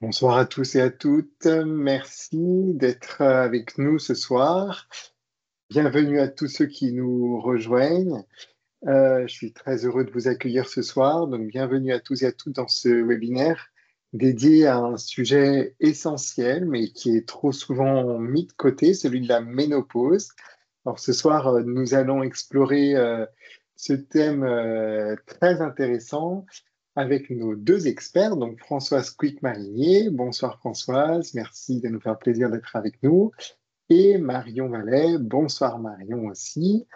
Bonsoir à tous et à toutes. Merci d'être avec nous ce soir. Bienvenue à tous ceux qui nous rejoignent. Je suis très heureux de vous accueillir ce soir. Donc, bienvenue à tous et à toutes dans ce webinaire dédié à un sujet essentiel, mais qui est trop souvent mis de côté, celui de la ménopause. Alors, ce soir, nous allons explorer ce thème très intéressant avec nos deux experts, donc Françoise Quick-Marinier. Bonsoir Françoise, merci de nous faire plaisir d'être avec nous. Et Marion Vallet, bonsoir Marion aussi.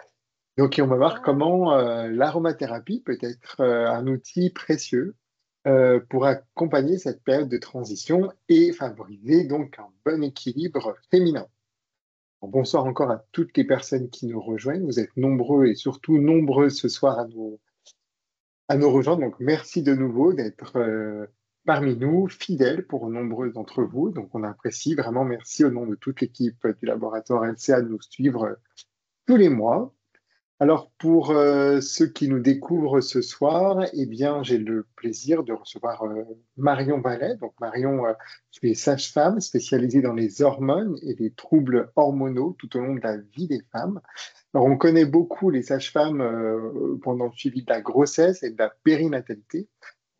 Donc on va voir Bonsoir. comment l'aromathérapie peut être un outil précieux pour accompagner cette période de transition et favoriser donc un bon équilibre féminin. Bon, bonsoir encore à toutes les personnes qui nous rejoignent. Vous êtes nombreux et surtout nombreux ce soir à nous rejoindre. Donc, merci de nouveau d'être parmi nous, fidèles pour nombreux d'entre vous. Donc, on apprécie vraiment. Merci au nom de toute l'équipe du laboratoire LCA de nous suivre tous les mois. Alors, pour ceux qui nous découvrent ce soir, eh bien, j'ai le plaisir de recevoir Marion Vallet. Donc, Marion, tu es sage-femme spécialisée dans les hormones et les troubles hormonaux tout au long de la vie des femmes. Alors, on connaît beaucoup les sages-femmes pendant le suivi de la grossesse et de la périnatalité.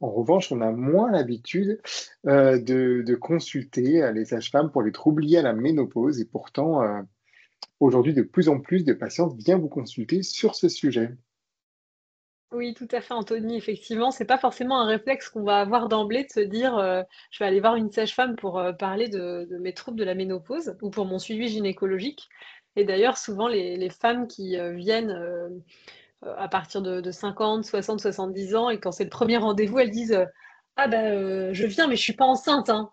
En revanche, on a moins l'habitude de consulter les sages-femmes pour les troubles liés à la ménopause. Et pourtant, aujourd'hui, de plus en plus de patientes viennent vous consulter sur ce sujet. Oui, tout à fait, Anthony. Effectivement, c'est pas forcément un réflexe qu'on va avoir d'emblée de se dire je vais aller voir une sage-femme pour parler de mes troubles de la ménopause ou pour mon suivi gynécologique. Et d'ailleurs, souvent, les femmes qui viennent à partir de 50, 60, 70 ans et quand c'est le premier rendez-vous, elles disent ah ben je viens, mais je suis pas enceinte, hein.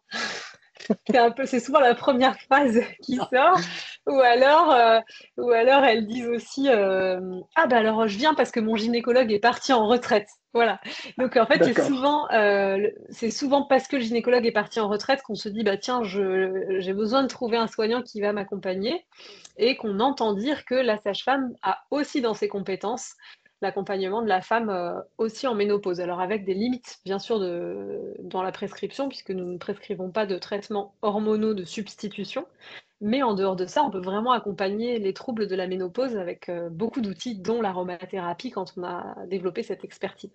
C'est souvent la première phrase qui sort, ou alors elles disent aussi ah bah alors je viens parce que mon gynécologue est parti en retraite. Voilà. Donc en fait D'accord. c'est souvent parce que le gynécologue est parti en retraite qu'on se dit bah tiens j'ai besoin de trouver un soignant qui va m'accompagner et qu'on entend dire que la sage-femme a aussi dans ses compétences l'accompagnement de la femme aussi en ménopause. Alors avec des limites, bien sûr, dans la prescription, puisque nous ne prescrivons pas de traitements hormonaux de substitution. Mais en dehors de ça, on peut vraiment accompagner les troubles de la ménopause avec beaucoup d'outils, dont l'aromathérapie, quand on a développé cette expertise.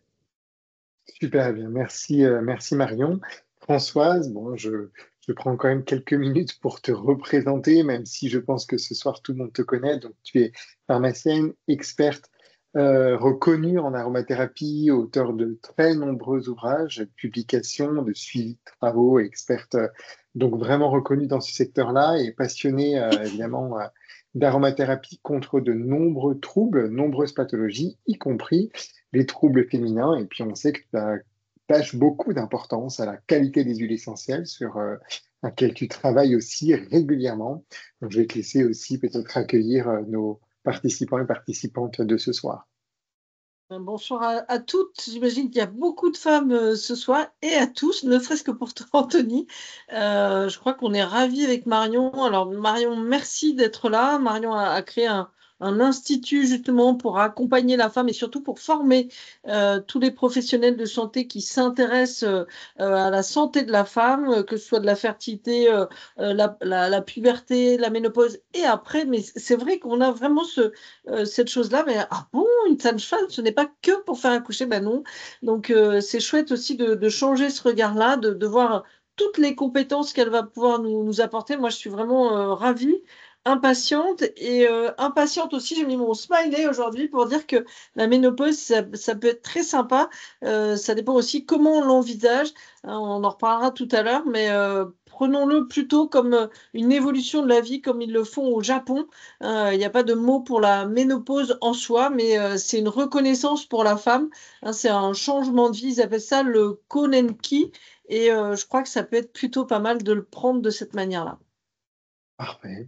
Super bien. Merci, merci Marion. Françoise, bon, je prends quand même quelques minutes pour te représenter, même si je pense que ce soir tout le monde te connaît. Donc, tu es pharmacienne, experte reconnue en aromathérapie, auteur de très nombreux ouvrages, publications, de suivi de travaux, experte donc vraiment reconnue dans ce secteur-là et passionnée évidemment d'aromathérapie contre de nombreux troubles, nombreuses pathologies, y compris les troubles féminins. Et puis, on sait que tu attaches beaucoup d'importance à la qualité des huiles essentielles sur laquelle tu travailles aussi régulièrement. Donc, je vais te laisser aussi peut-être accueillir nos participants et participantes de ce soir. Bonsoir à toutes. J'imagine qu'il y a beaucoup de femmes ce soir et à tous, ne serait-ce que pour toi, Anthony. Je crois qu'on est ravis avec Marion. Alors, Marion, merci d'être là. Marion a créé un institut justement pour accompagner la femme et surtout pour former tous les professionnels de santé qui s'intéressent à la santé de la femme, que ce soit de la fertilité, la puberté, la ménopause et après. Mais c'est vrai qu'on a vraiment cette chose-là. Mais ah bon, une sage-femme, ce n'est pas que pour faire accoucher, ben non. Donc c'est chouette aussi de changer ce regard-là, de voir toutes les compétences qu'elle va pouvoir nous apporter. Moi, je suis vraiment ravie, impatiente et impatiente aussi. J'ai mis mon smiley aujourd'hui pour dire que la ménopause, ça peut être très sympa. Ça dépend aussi comment on l'envisage. Hein, on en reparlera tout à l'heure, mais prenons-le plutôt comme une évolution de la vie, comme ils le font au Japon. Il n'y a pas de mot pour la ménopause en soi, mais c'est une reconnaissance pour la femme. Hein, c'est un changement de vie. Ils appellent ça le Konenki. Et je crois que ça peut être plutôt pas mal de le prendre de cette manière-là. Parfait.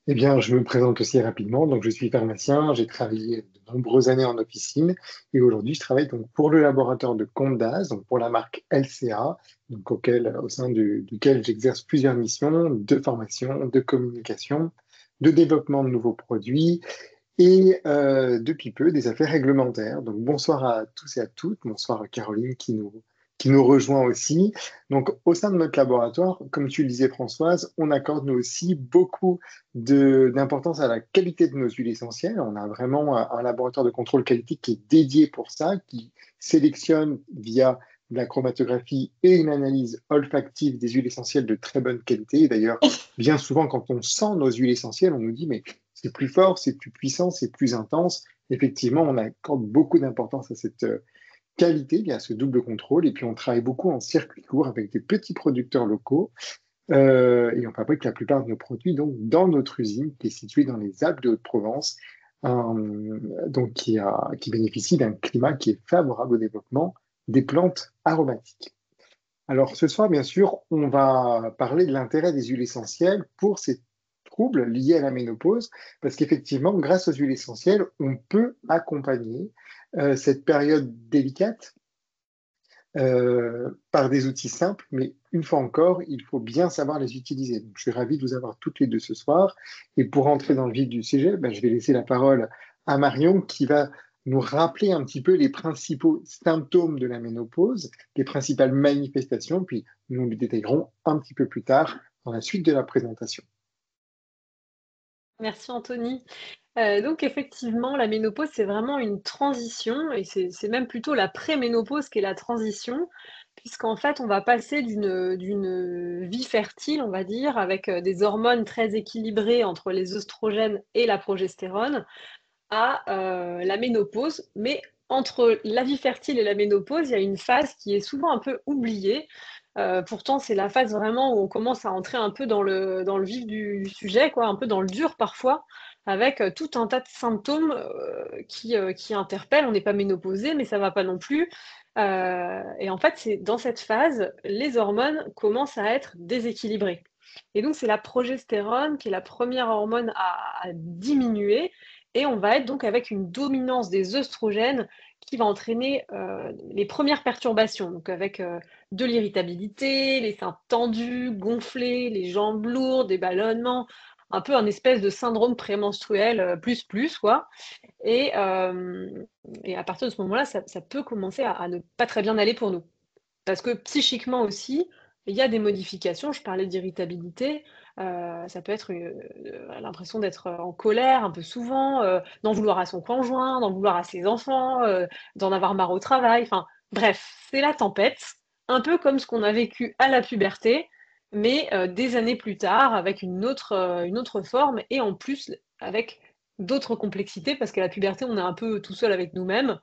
Eh bien, je me présente aussi rapidement. Donc, je suis pharmacien. J'ai travaillé de nombreuses années en officine et aujourd'hui, je travaille donc pour le laboratoire de Comte d'Az, donc pour la marque LCA, donc au sein duquel j'exerce plusieurs missions de formation, de communication, de développement de nouveaux produits et depuis peu des affaires réglementaires. Donc, bonsoir à tous et à toutes. Bonsoir à Caroline qui nous qui nous rejoint aussi. Donc, au sein de notre laboratoire, comme tu le disais, Françoise, on accorde nous aussi beaucoup d'importance à la qualité de nos huiles essentielles. On a vraiment un laboratoire de contrôle qualité qui est dédié pour ça, qui sélectionne via de la chromatographie et une analyse olfactive des huiles essentielles de très bonne qualité. D'ailleurs, bien souvent, quand on sent nos huiles essentielles, on nous dit, mais c'est plus fort, c'est plus puissant, c'est plus intense. Effectivement, on accorde beaucoup d'importance à cette qualité, il y a ce double contrôle, et puis on travaille beaucoup en circuit court avec des petits producteurs locaux, et on fabrique la plupart de nos produits donc dans notre usine qui est située dans les Alpes de Haute-Provence, donc qui bénéficie d'un climat qui est favorable au développement des plantes aromatiques. Alors ce soir, bien sûr, on va parler de l'intérêt des huiles essentielles pour ces troubles liés à la ménopause, parce qu'effectivement, grâce aux huiles essentielles, on peut accompagner cette période délicate par des outils simples, mais une fois encore, il faut bien savoir les utiliser. Donc, je suis ravi de vous avoir toutes les deux ce soir. Et pour entrer dans le vif du sujet, je vais laisser la parole à Marion qui va nous rappeler un petit peu les principaux symptômes de la ménopause, les principales manifestations, puis nous les détaillerons un petit peu plus tard dans la suite de la présentation. Merci Anthony. Donc effectivement, la ménopause, c'est vraiment une transition et c'est même plutôt la préménopause qui est la transition, puisqu'en fait, on va passer d'une vie fertile, on va dire, avec des hormones très équilibrées entre les œstrogènes et la progestérone, à la ménopause. Mais entre la vie fertile et la ménopause, il y a une phase qui est souvent un peu oubliée. Pourtant, c'est la phase vraiment où on commence à entrer un peu dans le vif du sujet, quoi, un peu dans le dur parfois, avec tout un tas de symptômes qui interpellent. On n'est pas ménopausé, mais ça va pas non plus. Et en fait, c'est dans cette phase, les hormones commencent à être déséquilibrées. Et donc, c'est la progestérone qui est la première hormone à diminuer. Et on va être donc avec une dominance des œstrogènes qui va entraîner les premières perturbations, donc avec de l'irritabilité, les seins tendus, gonflés, les jambes lourdes, des ballonnements, un peu un espèce de syndrome prémenstruel plus, quoi. Et à partir de ce moment-là, ça peut commencer à ne pas très bien aller pour nous. Parce que psychiquement aussi, il y a des modifications. Je parlais d'irritabilité. Ça peut être l'impression d'être en colère un peu souvent, d'en vouloir à son conjoint, d'en vouloir à ses enfants, d'en avoir marre au travail. Enfin, bref, c'est la tempête, un peu comme ce qu'on a vécu à la puberté, mais des années plus tard, avec une autre forme, et en plus avec d'autres complexités, parce qu'à la puberté, on est un peu tout seul avec nous-mêmes.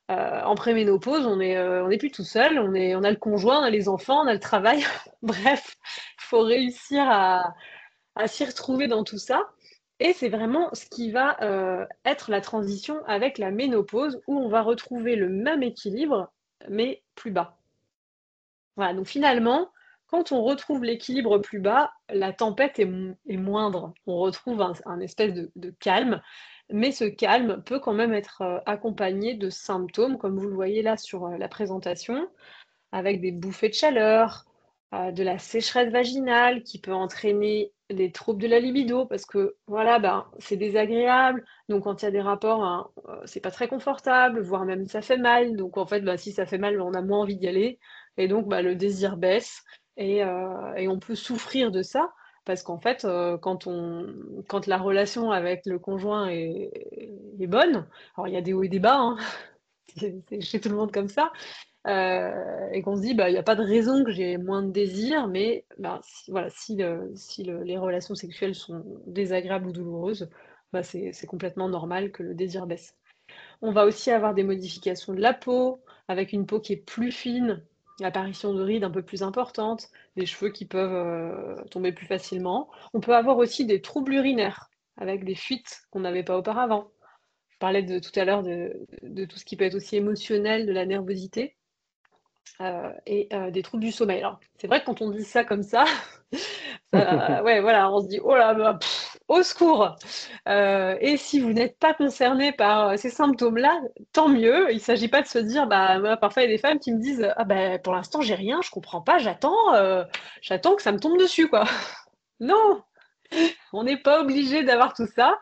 En préménopause, on est plus tout seul, on a le conjoint, on a les enfants, on a le travail. Bref, il faut réussir à s'y retrouver dans tout ça. Et c'est vraiment ce qui va être la transition avec la ménopause, où on va retrouver le même équilibre, mais plus bas. Voilà, donc finalement, quand on retrouve l'équilibre plus bas, la tempête est moindre. On retrouve un espèce de calme, mais ce calme peut quand même être accompagné de symptômes, comme vous le voyez là sur la présentation, avec des bouffées de chaleur, de la sécheresse vaginale qui peut entraîner des troubles de la libido, parce que voilà, c'est désagréable. Donc quand il y a des rapports, c'est pas très confortable, voire même ça fait mal. Donc en fait, si ça fait mal, on a moins envie d'y aller. Et donc le désir baisse et on peut souffrir de ça. Parce qu'en fait, quand la relation avec le conjoint est bonne, alors il y a des hauts et des bas, hein, c'est chez tout le monde comme ça, et qu'on se dit, il n'y a pas de raison que j'ai moins de désir, mais si les relations sexuelles sont désagréables ou douloureuses, c'est complètement normal que le désir baisse. On va aussi avoir des modifications de la peau, avec une peau qui est plus fine, l'apparition de rides un peu plus importantes, des cheveux qui peuvent tomber plus facilement. On peut avoir aussi des troubles urinaires, avec des fuites qu'on n'avait pas auparavant. Je parlais tout à l'heure de tout ce qui peut être aussi émotionnel, de la nervosité. Et des troubles du sommeil. Alors, c'est vrai que quand on dit ça comme ça, ouais, voilà, on se dit oh là, au secours. Et si vous n'êtes pas concerné par ces symptômes-là, tant mieux. Il ne s'agit pas de se dire, moi, parfois il y a des femmes qui me disent, pour l'instant j'ai rien, je comprends pas, j'attends que ça me tombe dessus, quoi. Non, On n'est pas obligé d'avoir tout ça,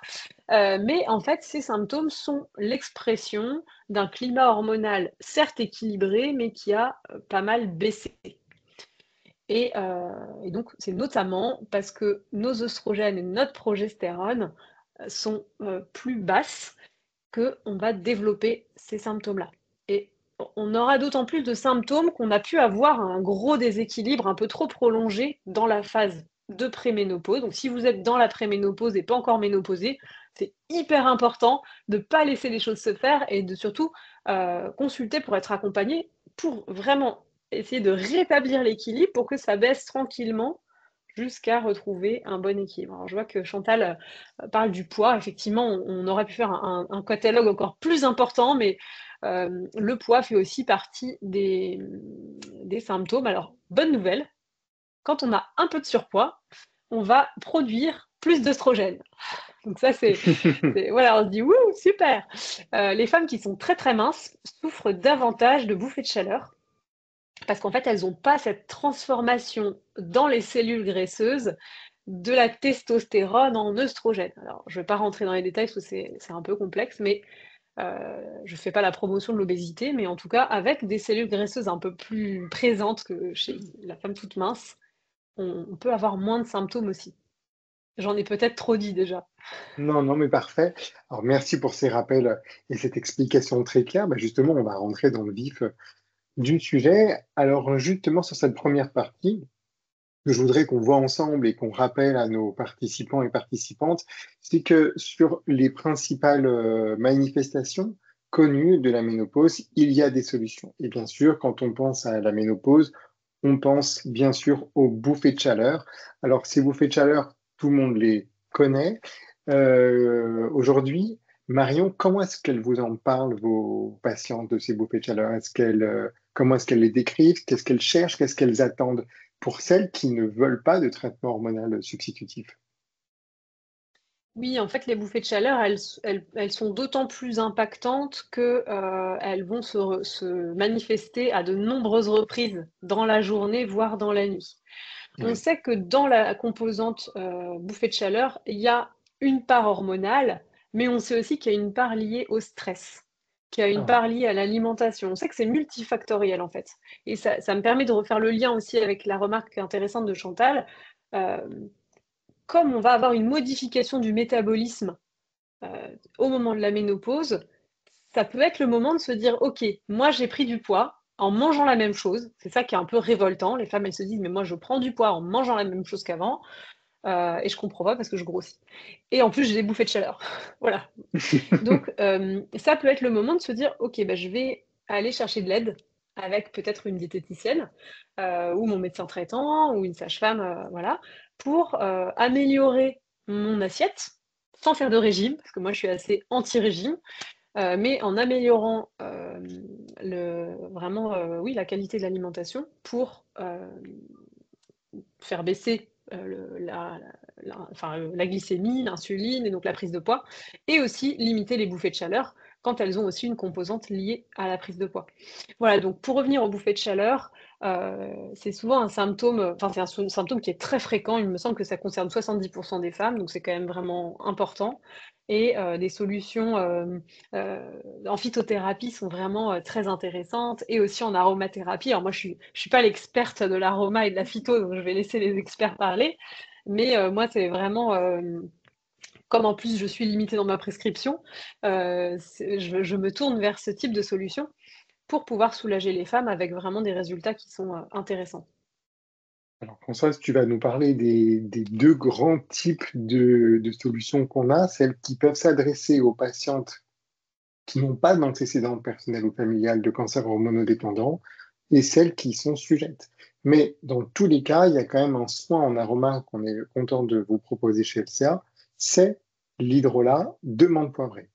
mais en fait, ces symptômes sont l'expression d'un climat hormonal certes équilibré, mais qui a pas mal baissé. Et donc, c'est notamment parce que nos oestrogènes et notre progestérone sont plus basses qu'on va développer ces symptômes-là. Et on aura d'autant plus de symptômes qu'on a pu avoir un gros déséquilibre un peu trop prolongé dans la phase de préménopause. Donc, si vous êtes dans la préménopause et pas encore ménopausé, c'est hyper important de ne pas laisser les choses se faire et de surtout consulter pour être accompagné pour vraiment essayer de rétablir l'équilibre pour que ça baisse tranquillement jusqu'à retrouver un bon équilibre. Alors, je vois que Chantal parle du poids. Effectivement, on aurait pu faire un catalogue encore plus important, mais le poids fait aussi partie des symptômes. Alors, bonne nouvelle, quand on a un peu de surpoids, on va produire plus d'œstrogènes. Donc ça, voilà, on se dit, wouh, super. Les femmes qui sont très très minces souffrent davantage de bouffées de chaleur parce qu'en fait, elles n'ont pas cette transformation dans les cellules graisseuses de la testostérone en œstrogène. Alors, je ne vais pas rentrer dans les détails parce que c'est un peu complexe, mais je ne fais pas la promotion de l'obésité, mais en tout cas, avec des cellules graisseuses un peu plus présentes que chez la femme toute mince, on peut avoir moins de symptômes aussi. J'en ai peut-être trop dit déjà. Non, non, mais parfait. Alors, merci pour ces rappels et cette explication très claire. Bah, justement, on va rentrer dans le vif du sujet. Alors, justement, sur cette première partie, que je voudrais qu'on voit ensemble et qu'on rappelle à nos participants et participantes, c'est que sur les principales manifestations connues de la ménopause, il y a des solutions. Et bien sûr, quand on pense à la ménopause, on pense bien sûr aux bouffées de chaleur. Alors, ces bouffées de chaleur, tout le monde les connaît. Aujourd'hui, Marion, comment est-ce qu'elles vous en parlent, vos patientes, de ces bouffées de chaleur? Comment est-ce qu'elles les décrivent? Qu'est-ce qu'elles cherchent? Qu'est-ce qu'elles attendent pour celles qui ne veulent pas de traitement hormonal substitutif? Oui, en fait, les bouffées de chaleur, elles sont d'autant plus impactantes que elles vont se manifester à de nombreuses reprises dans la journée, voire dans la nuit. On Oui. sait que dans la composante bouffée de chaleur, il y a une part hormonale, mais on sait aussi qu'il y a une part liée au stress, qu'il y a une Ah, part liée à l'alimentation. On sait que c'est multifactoriel en fait. Et ça me permet de refaire le lien aussi avec la remarque intéressante de Chantal. Euh, Comme on va avoir une modification du métabolisme au moment de la ménopause, ça peut être le moment de se dire, OK, moi j'ai pris du poids en mangeant la même chose. C'est ça qui est un peu révoltant. Les femmes, elles se disent, mais moi je prends du poids en mangeant la même chose qu'avant. Et je comprends pas parce que je grossis. Et en plus, j'ai des bouffées de chaleur. Voilà. Donc, ça peut être le moment de se dire, OK, bah, je vais aller chercher de l'aide avec peut-être une diététicienne ou mon médecin traitant ou une sage-femme, voilà, pour améliorer mon assiette sans faire de régime, parce que moi, je suis assez anti-régime, mais en améliorant vraiment, oui, la qualité de l'alimentation pour faire baisser la glycémie, l'insuline et donc la prise de poids, et aussi limiter les bouffées de chaleur quand elles ont aussi une composante liée à la prise de poids. Voilà, donc pour revenir aux bouffées de chaleur, c'est souvent un symptôme, enfin c'est un symptôme qui est très fréquent, il me semble que ça concerne 70% des femmes, donc c'est quand même vraiment important. Et des solutions en phytothérapie sont vraiment très intéressantes et aussi en aromathérapie. Alors moi, je suis pas l'experte de l'aroma et de la phyto, donc je vais laisser les experts parler. Mais moi, c'est vraiment, comme en plus je suis limitée dans ma prescription, je me tourne vers ce type de solution pour pouvoir soulager les femmes avec vraiment des résultats qui sont intéressants. Alors, Françoise, tu vas nous parler des deux grands types de solutions qu'on a, celles qui peuvent s'adresser aux patientes qui n'ont pas d'antécédents personnels ou familial de cancer hormonodépendant et celles qui y sont sujettes. Mais dans tous les cas, il y a quand même un soin en aroma qu'on est content de vous proposer chez LCA, c'est l'hydrolat de menthe poivrée.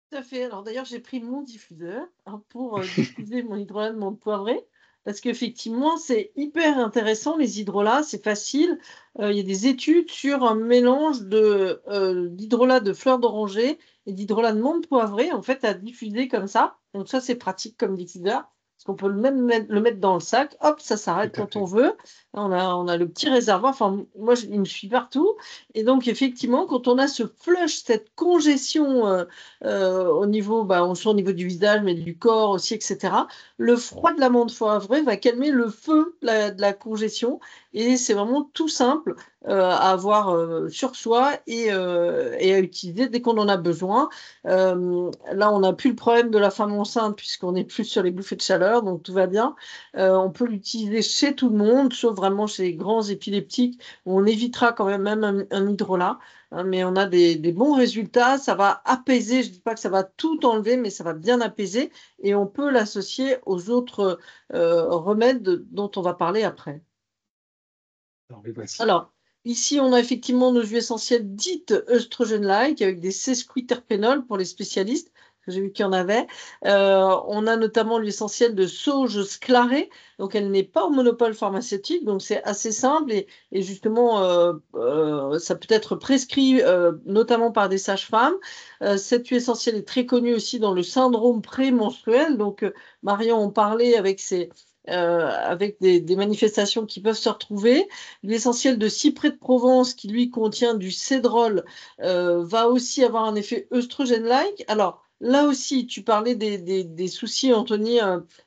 Tout à fait. Alors d'ailleurs, j'ai pris mon diffuseur pour diffuser mon hydrolat de menthe poivrée. Parce qu'effectivement, c'est hyper intéressant, les hydrolats, c'est facile. Il y a des études sur un mélange d'hydrolat de fleurs d'oranger et d'hydrolat de menthe poivrée, en fait, à diffuser comme ça. Donc ça, c'est pratique comme diffuseur. parce qu'on peut le mettre dans le sac, hop, ça s'arrête Tout à quand on fait. veut. On a le petit réservoir, enfin, moi, il me suit partout. Et donc, effectivement, quand on a ce flush, cette congestion au niveau, au niveau du visage, mais du corps aussi, etc., le froid de la menthe poivrée va calmer le feu de la congestion. Et c'est vraiment tout simple à avoir sur soi et à utiliser dès qu'on en a besoin. Là, on n'a plus le problème de la femme enceinte puisqu'on n'est plus sur les bouffées de chaleur, donc tout va bien. On peut l'utiliser chez tout le monde, sauf vraiment chez les grands épileptiques, où on évitera quand même un hydrolat. Hein, mais on a des bons résultats. Ça va apaiser, je ne dis pas que ça va tout enlever, mais ça va bien apaiser. Et on peut l'associer aux autres remèdes dont on va parler après. Alors, les voici. Alors, ici, on a effectivement nos huiles essentielles dites œstrogènes-like avec des sesquiterpénols pour les spécialistes. J'ai vu qu'il y en avait. On a notamment l'huile essentielle de sauge sclarée. Donc, elle n'est pas au monopole pharmaceutique. Donc, c'est assez simple. Et justement, ça peut être prescrit notamment par des sages-femmes. Cette huile essentielle est très connue aussi dans le syndrome prémenstruel. Donc, Marion en parlait avec des manifestations qui peuvent se retrouver. L'essentiel de cyprès de Provence, qui lui contient du cédrol, va aussi avoir un effet œstrogène-like. Alors, là aussi, tu parlais des soucis, Anthony,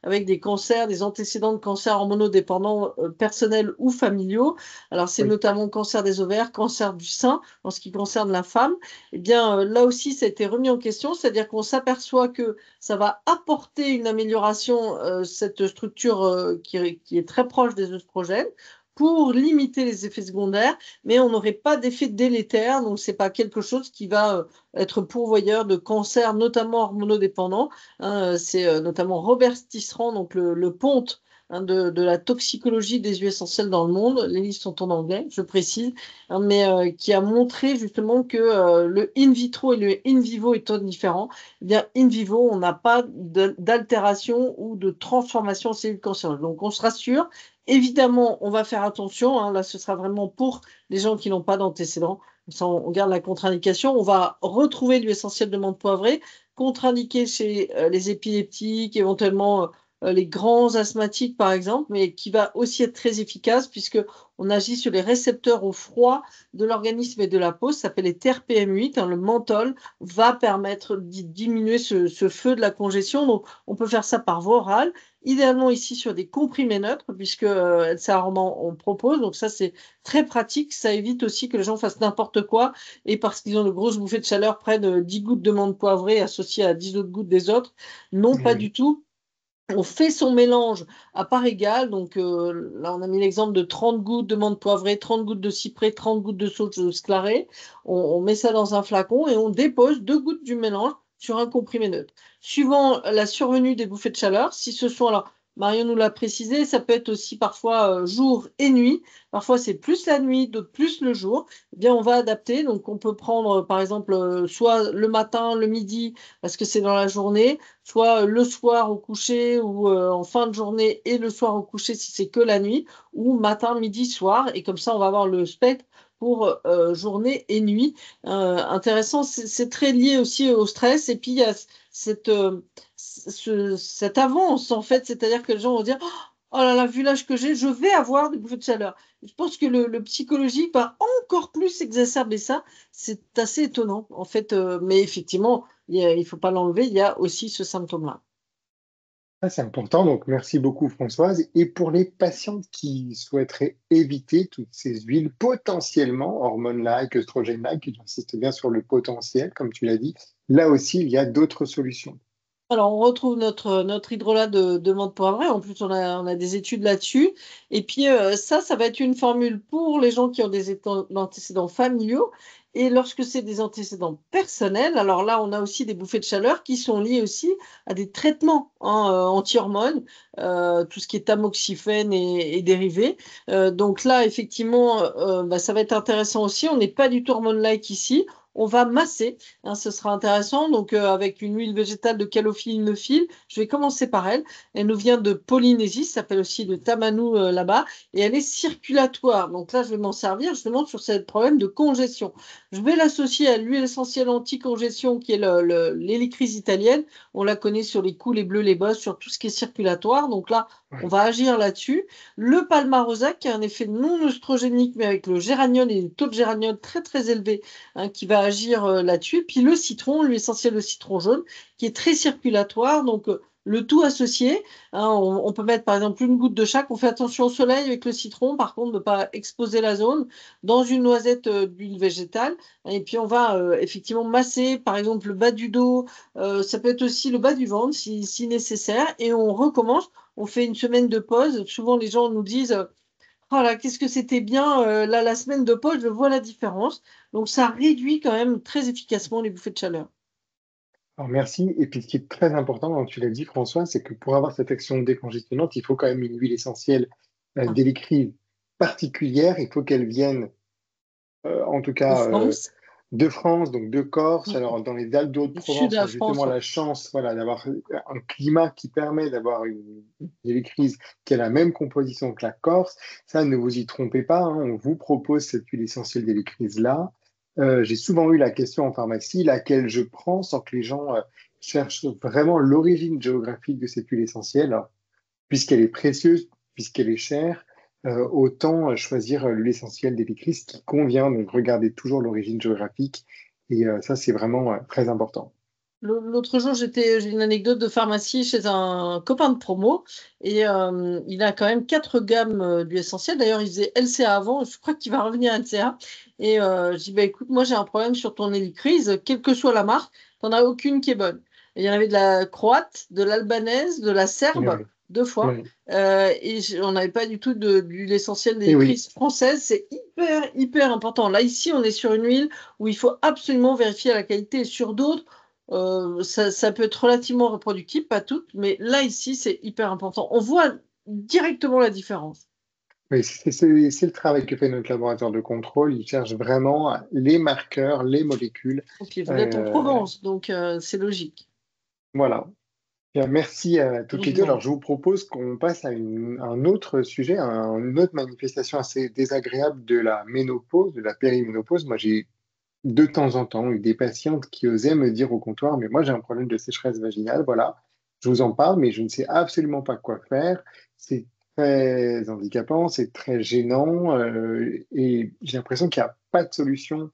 avec des cancers, des antécédents de cancers hormonodépendants personnels ou familiaux. Alors, c'est Oui. notamment cancer des ovaires, cancer du sein, en ce qui concerne la femme. Eh bien, là aussi, ça a été remis en question, c'est-à-dire qu'on s'aperçoit que ça va apporter une amélioration, cette structure qui est très proche des œstrogènes, pour limiter les effets secondaires, mais on n'aurait pas d'effet délétère, donc c'est pas quelque chose qui va être pourvoyeur de cancers, notamment hormonodépendants. Hein, c'est notamment Robert Tisserand, donc le ponte hein, de la toxicologie des huiles essentielles dans le monde. Les listes sont en anglais, je précise, hein, mais qui a montré justement que le in vitro et le in vivo étant différents. Eh bien, in vivo, on n'a pas d'altération ou de transformation en cellules cancéreuses. Donc, on se rassure. Évidemment, on va faire attention. Hein, là, ce sera vraiment pour les gens qui n'ont pas d'antécédents. On garde la contre-indication. On va retrouver l'huile essentielle de menthe poivrée, contre-indiquée chez les épileptiques, éventuellement les grands asthmatiques, par exemple, mais qui va aussi être très efficace puisque on agit sur les récepteurs au froid de l'organisme et de la peau. Ça s'appelle les TRPM8. Hein, le menthol va permettre de diminuer ce feu de la congestion. Donc, on peut faire ça par voie orale. Idéalement ici sur des comprimés neutres, puisque on propose. Donc ça, c'est très pratique. Ça évite aussi que les gens fassent n'importe quoi et parce qu'ils ont de grosses bouffées de chaleur, prennent 10 gouttes de menthe poivrée associées à 10 autres gouttes des autres. Non, pas Oui. du tout. On fait son mélange à part égale. Donc là, on a mis l'exemple de 30 gouttes de menthe poivrée, 30 gouttes de cyprès, 30 gouttes de sauge sclarée. On met ça dans un flacon et on dépose 2 gouttes du mélange sur un comprimé neutre. Suivant la survenue des bouffées de chaleur, si ce sont, alors Marion nous l'a précisé, ça peut être aussi parfois jour et nuit. Parfois, c'est plus la nuit, d'autres plus le jour. Eh bien, on va adapter. Donc, on peut prendre, par exemple, soit le matin, le midi, parce que c'est dans la journée, soit le soir au coucher ou en fin de journée et le soir au coucher si c'est que la nuit, ou matin, midi, soir. Et comme ça, on va avoir le spectre pour journée et nuit. Intéressant, c'est très lié aussi au stress. Et puis, il y a cette, cette avance, en fait, c'est-à-dire que les gens vont dire oh là là, vu l'âge que j'ai, je vais avoir des bouffées de chaleur. Je pense que le psychologique va encore plus exacerber ça. C'est assez étonnant, en fait. Mais effectivement, il ne faut pas l'enlever, il y a aussi ce symptôme-là. Ça, c'est important. Donc, merci beaucoup, Françoise. Et pour les patientes qui souhaiteraient éviter toutes ces huiles potentiellement hormones-like, œstrogènes-like, j'insiste bien sur le potentiel, comme tu l'as dit, là aussi, il y a d'autres solutions. Alors, on retrouve notre hydrolat de menthe poivrée. En plus, on a des études là-dessus. Et puis, ça va être une formule pour les gens qui ont des antécédents familiaux. Et lorsque c'est des antécédents personnels, alors là, on a aussi des bouffées de chaleur qui sont liées aussi à des traitements hein, anti-hormones, tout ce qui est tamoxifène et dérivés. Donc là, effectivement, ça va être intéressant aussi. On n'est pas du tout hormone-like ici. on va masser. Hein, ce sera intéressant. Donc, avec une huile végétale de calophylle nephile, je vais commencer par elle. Elle nous vient de Polynésie, ça s'appelle aussi le tamanu là-bas, et elle est circulatoire. Donc là, je vais m'en servir justement sur ce problème de congestion. Je vais l'associer à l'huile essentielle anti-congestion qui est l'hélicryse italienne. On la connaît sur les coups, les bleus, les bosses, sur tout ce qui est circulatoire. Donc là, on va agir là-dessus. Le palmarosa qui a un effet non œstrogénique, mais avec le géraniol et les taux de géraniol très très élevés, hein, qui va agir là-dessus. Puis le citron, l'huile essentielle de citron jaune, qui est très circulatoire. Donc le tout associé. Hein, on peut mettre par exemple une goutte de chaque. On fait attention au soleil avec le citron, par contre, ne pas exposer la zone. Dans une noisette d'huile végétale. Et puis on va effectivement masser, par exemple, le bas du dos. Ça peut être aussi le bas du ventre si nécessaire. Et on recommence. On fait une semaine de pause. Souvent, les gens nous disent oh là, qu'est-ce que c'était bien. Là, la semaine de pause, je vois la différence. Donc, ça réduit quand même très efficacement les bouffées de chaleur. Alors merci. Et puis ce qui est très important, comme tu l'as dit François, c'est que pour avoir cette action décongestionnante, il faut quand même une huile essentielle Ah, d'hélicryse particulière. Il faut qu'elle vienne, en tout de cas, France, de France, donc de Corse. Alors dans les Alpes du sud de d'Haute-Provence, on la a France. justement Ouais. la chance, voilà, d'avoir un climat qui permet d'avoir une hélicryse qui a la même composition que la Corse. Ça, ne vous y trompez pas, hein, on vous propose cette huile essentielle d'hélicryse là. J'ai souvent eu la question en pharmacie, laquelle je prends, sans que les gens cherchent vraiment l'origine géographique de cette huile essentielle. Alors, puisqu'elle est précieuse, puisqu'elle est chère, autant choisir l'essentiel d'épicris qui convient. Donc, regardez toujours l'origine géographique. Et ça, c'est vraiment très important. L'autre jour, j'ai une anecdote de pharmacie chez un copain de promo et il a quand même 4 gammes d'huile essentielle. D'ailleurs, il faisait LCA avant, je crois qu'il va revenir à LCA. Et je dis, bah, écoute, moi j'ai un problème sur ton hélicryse, quelle que soit la marque, t'en as aucune qui est bonne. Et il y en avait de la croate, de l'albanaise, de la Et serbe, oui, 2 fois. oui. Et on n'avait pas du tout d'huile essentielle Et oui. d'hélicryse française. C'est hyper, hyper important. Là, ici, on est sur une huile où il faut absolument vérifier la qualité. Et sur d'autres, ça peut être relativement reproductible, pas toutes, mais là, ici, c'est hyper important. On voit directement la différence. Oui, c'est le travail que fait notre laboratoire de contrôle. Il cherche vraiment les marqueurs, les molécules. Et puis, vous êtes en Euh, Provence, donc c'est logique. voilà. Bien, merci à Je toutes les vous deux. en Alors, prie. je vous propose qu'on passe à un autre sujet, une autre manifestation assez désagréable de la ménopause, de la périménopause. Moi, j'ai de temps en temps eu des patientes qui osaient me dire au comptoir, mais moi, j'ai un problème de sécheresse vaginale. Voilà, je vous en parle, mais je ne sais absolument pas quoi faire. C'est très handicapant, c'est très gênant, et j'ai l'impression qu'il n'y a pas de solution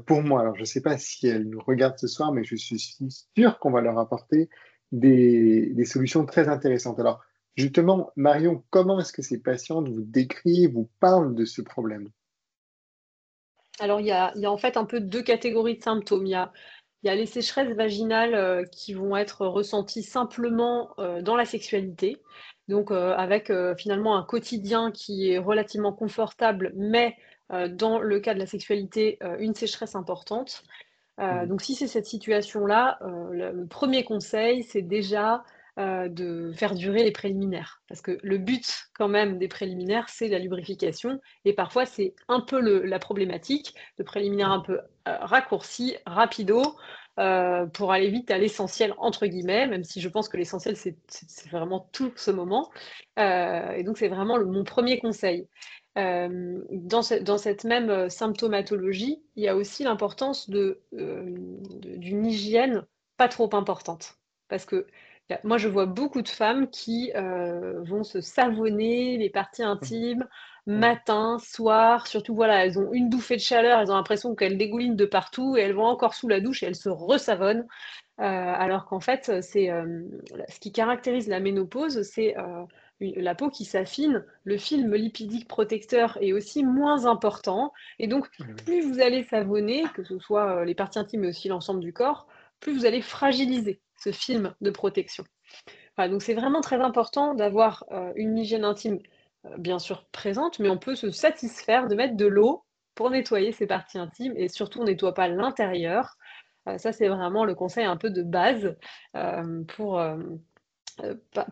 pour moi. Alors, je ne sais pas si elles nous regardent ce soir, mais je suis sûr qu'on va leur apporter des solutions très intéressantes. Alors, justement, Marion, comment est-ce que ces patientes vous décrivent, vous parlent de ce problème? Alors, il y a en fait un peu deux catégories de symptômes. Il y a les sécheresses vaginales qui vont être ressenties simplement dans la sexualité, donc avec finalement un quotidien qui est relativement confortable, mais dans le cas de la sexualité, une sécheresse importante. Mhm. Donc si c'est cette situation-là, le premier conseil, c'est déjà de faire durer les préliminaires. Parce que le but quand même des préliminaires, c'est la lubrification. Et parfois, c'est un peu la problématique de préliminaires un peu raccourcis, rapido, pour aller vite à l'essentiel, entre guillemets, même si je pense que l'essentiel, c'est vraiment tout ce moment. Et donc, c'est vraiment mon premier conseil. Dans cette même symptomatologie, il y a aussi l'importance d'une hygiène pas trop importante. Parce que moi, je vois beaucoup de femmes qui vont se savonner les parties Mhm. intimes Ouais. matin, soir, surtout voilà, elles ont une bouffée de chaleur, elles ont l'impression qu'elles dégoulinent de partout et elles vont encore sous la douche et elles se resavonnent. Alors qu'en fait, ce qui caractérise la ménopause, c'est la peau qui s'affine, le film lipidique protecteur est aussi moins important, et donc Ouais, ouais. plus vous allez savonner, que ce soit les parties intimes mais aussi l'ensemble du corps, plus vous allez fragiliser ce film de protection. Voilà, donc c'est vraiment très important d'avoir une hygiène intime bien sûr présente, mais on peut se satisfaire de mettre de l'eau pour nettoyer ces parties intimes, et surtout on ne nettoie pas l'intérieur. Ça, c'est vraiment le conseil un peu de base pour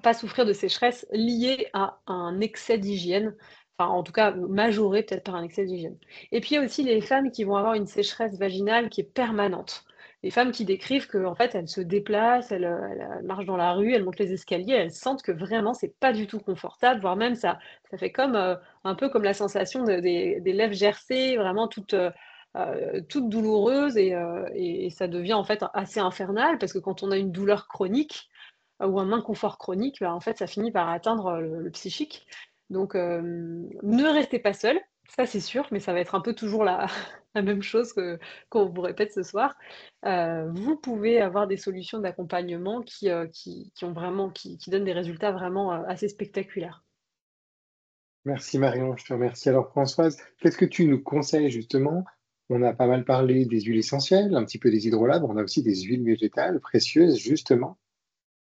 pas souffrir de sécheresse liée à un excès d'hygiène. enfin en tout cas majorée peut-être par un excès d'hygiène. Et puis il y a aussi les femmes qui vont avoir une sécheresse vaginale qui est permanente. Les femmes qui décrivent qu'en fait elles se déplacent, elles marchent dans la rue, elles montent les escaliers, elles sentent que vraiment c'est pas du tout confortable, voire même ça fait comme un peu comme la sensation des lèvres gercées, vraiment toutes douloureuses et ça devient en fait assez infernal parce que quand on a une douleur chronique ou un inconfort chronique, bah, en fait ça finit par atteindre le psychique. Donc ne restez pas seul, ça c'est sûr, mais ça va être un peu toujours la même chose qu'on vous répète ce soir. Vous pouvez avoir des solutions d'accompagnement qui donnent des résultats vraiment assez spectaculaires. Merci Marion, je te remercie. Alors Françoise, qu'est-ce que tu nous conseilles justement? On a pas mal parlé des huiles essentielles, un petit peu des hydrolats, on a aussi des huiles végétales précieuses justement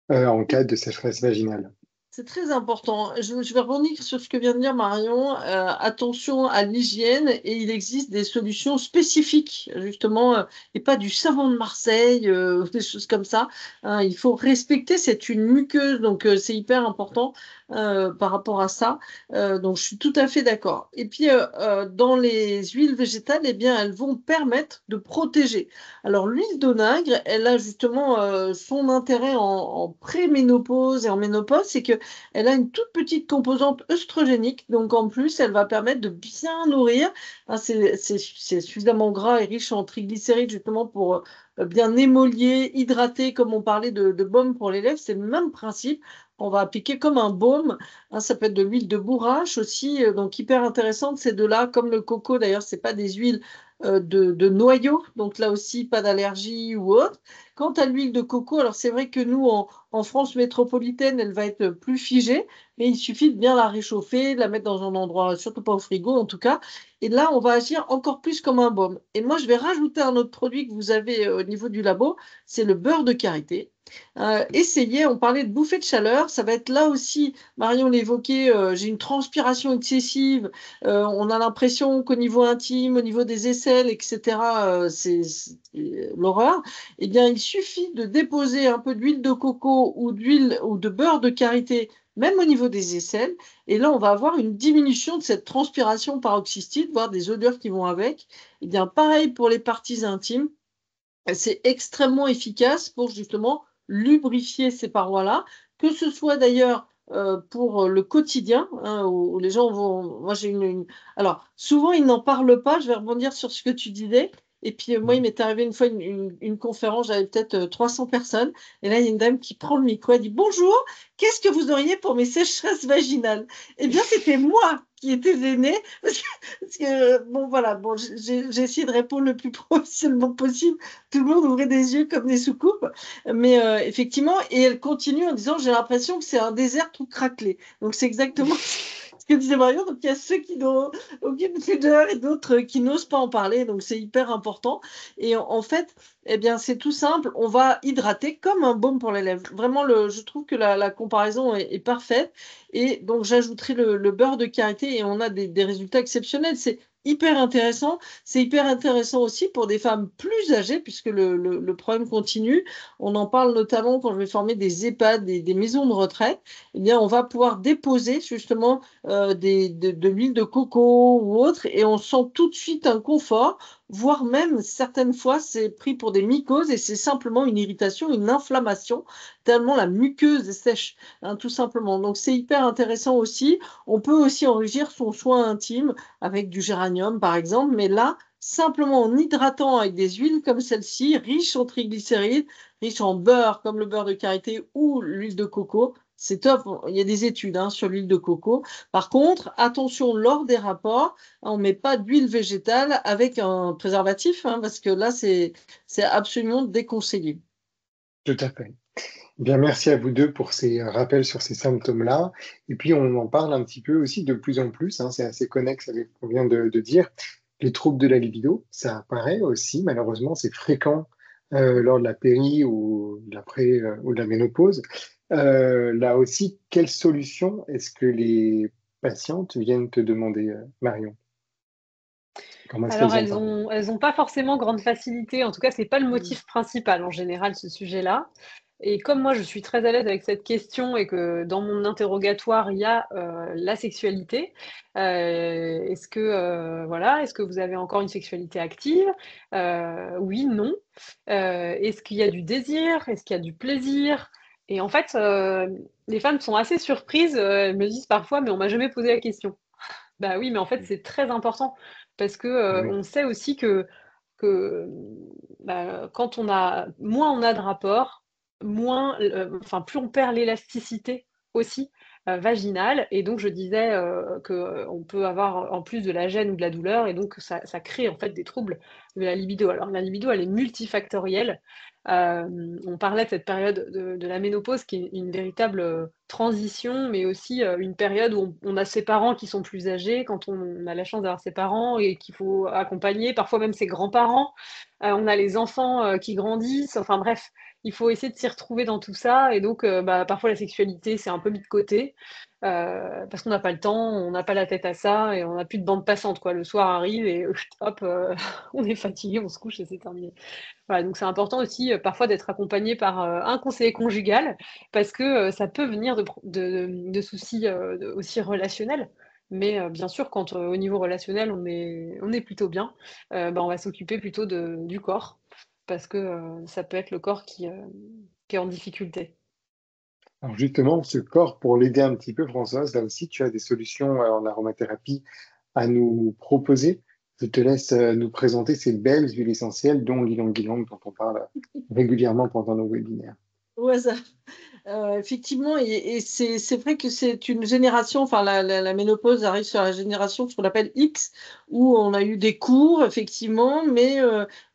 en cas de sécheresse vaginale. C'est très important. Je vais rebondir sur ce que vient de dire Marion. Attention à l'hygiène et il existe des solutions spécifiques, justement, et pas du savon de Marseille, des choses comme ça. Hein, il faut respecter, c'est une muqueuse, donc c'est hyper important par rapport à ça. Donc je suis tout à fait d'accord. Et puis dans les huiles végétales, eh bien, elles vont permettre de protéger. Alors l'huile d'onagre, elle a justement son intérêt en préménopause et en ménopause, c'est que elle a une toute petite composante œstrogénique, donc en plus, elle va permettre de bien nourrir. Hein, c'est suffisamment gras et riche en triglycérides justement pour bien émolier, hydrater, comme on parlait de baume pour les lèvres, c'est le même principe. On va appliquer comme un baume. Hein, ça peut être de l'huile de bourrache aussi, donc hyper intéressante. Ces deux-là, comme le coco, d'ailleurs, c'est pas des huiles de noyaux, donc là aussi pas d'allergie ou autre. Quant à l'huile de coco, alors c'est vrai que nous, en France métropolitaine, elle va être plus figée, mais il suffit de bien la réchauffer, de la mettre dans un endroit, surtout pas au frigo en tout cas. Et là, on va agir encore plus comme un baume. Et moi, je vais rajouter un autre produit que vous avez au niveau du labo, c'est le beurre de karité. Essayez, on parlait de bouffée de chaleur, ça va être là aussi, Marion l'évoquait, j'ai une transpiration excessive, on a l'impression qu'au niveau intime, au niveau des aisselles, etc., c'est l'horreur. Eh bien, il suffit de déposer un peu d'huile de coco ou d'huile ou de beurre de karité, même au niveau des aisselles. Et là, on va avoir une diminution de cette transpiration paroxystique, voire des odeurs qui vont avec. Eh bien, pareil pour les parties intimes. C'est extrêmement efficace pour justement lubrifier ces parois-là, que ce soit d'ailleurs pour le quotidien, hein, où les gens vont. Moi, j'ai Alors, souvent, ils n'en parlent pas. Je vais rebondir sur ce que tu disais. Et puis, moi, il m'est arrivé une fois une conférence, j'avais peut-être 300 personnes. Et là, il y a une dame qui prend le micro, elle dit: Bonjour, qu'est-ce que vous auriez pour mes sécheresses vaginales? Eh bien, c'était moi qui étais gênée. Parce que, bon, voilà, bon, j'ai essayé de répondre le plus professionnellement possible. Tout le monde ouvrait des yeux comme des soucoupes. Mais effectivement, et elle continue en disant: J'ai l'impression que c'est un désert tout craquelé. Donc, c'est exactement ce que disait Marion. Donc, il y a ceux qui n'ont aucune pudeur et d'autres qui n'osent pas en parler. Donc, c'est hyper important. Et en fait, eh bien, c'est tout simple. On va hydrater comme un baume pour les lèvres. Vraiment, je trouve que la comparaison est parfaite. Et donc, j'ajouterai le beurre de karité et on a des résultats exceptionnels. C'est hyper intéressant. C'est hyper intéressant aussi pour des femmes plus âgées, puisque le problème continue. On en parle notamment quand je vais former des EHPAD, des maisons de retraite. Eh bien, on va pouvoir déposer justement de l'huile de coco ou autre, et on sent tout de suite un confort, voire même certaines fois, c'est pris pour des mycoses et c'est simplement une irritation, une inflammation, tellement la muqueuse est sèche, hein, tout simplement. Donc, c'est hyper intéressant aussi. On peut aussi enrichir son soin intime avec du géranium, par exemple, mais là, simplement en hydratant avec des huiles comme celle-ci, riches en triglycérides, riches en beurre, comme le beurre de karité ou l'huile de coco, c'est top. Il y a des études hein, sur l'huile de coco. Par contre, attention lors des rapports, on ne met pas d'huile végétale avec un préservatif, hein, parce que là, c'est absolument déconseillé. Tout à fait. Bien, merci à vous deux pour ces rappels sur ces symptômes-là. Et puis, on en parle un petit peu aussi de plus en plus, hein, c'est assez connexe avec ce qu'on vient de dire. Les troubles de la libido, ça apparaît aussi, malheureusement, c'est fréquent lors de la péri ou de l'après ou de la ménopause. Là aussi, quelle solution est-ce que les patientes viennent te demander, Marion? Comment est-ce Alors qu'elles en parlent? elles ont pas forcément grande facilité, en tout cas c'est pas le motif principal en général ce sujet-là. Et comme moi, je suis très à l'aise avec cette question et que dans mon interrogatoire, il y a la sexualité, voilà, est-ce que vous avez encore une sexualité active? Oui, non. Est-ce qu'il y a du désir? Est-ce qu'il y a du plaisir? Et en fait, les femmes sont assez surprises. Elles me disent parfois, mais on m'a jamais posé la question. Bah oui, mais en fait, c'est très important parce que Oui. on sait aussi que quand moins on a de rapports, enfin, plus on perd l'élasticité aussi vaginale. Et donc, je disais qu'on peut avoir en plus de la gêne ou de la douleur, et donc ça crée en fait des troubles de la libido. Alors, la libido, elle est multifactorielle. On parlait de cette période de la ménopause qui est une véritable transition, mais aussi une période où on a ses parents qui sont plus âgés, quand on a la chance d'avoir ses parents et qu'il faut accompagner, parfois même ses grands-parents. On a les enfants qui grandissent, enfin bref, il faut essayer de s'y retrouver dans tout ça. Et donc, parfois la sexualité, c'est un peu mis de côté parce qu'on n'a pas le temps, on n'a pas la tête à ça et on n'a plus de bande passante, quoi. Le soir arrive et hop, on est fatigué, on se couche et c'est terminé. Voilà, donc c'est important aussi parfois d'être accompagné par un conseiller conjugal parce que ça peut venir de soucis aussi relationnels. Mais bien sûr, quand au niveau relationnel, on est plutôt bien, on va s'occuper plutôt du corps parce que ça peut être le corps qui est en difficulté. Alors justement, ce corps, pour l'aider un petit peu, Françoise, là aussi, tu as des solutions en aromathérapie à nous proposer. Je te laisse nous présenter ces belles huiles essentielles, dont l'ylang-ylang dont on parle régulièrement pendant nos webinaires. Au hasard. Effectivement, et c'est vrai que c'est une génération, enfin la ménopause arrive sur la génération ce qu'on appelle X, où on a eu des cours, effectivement, mais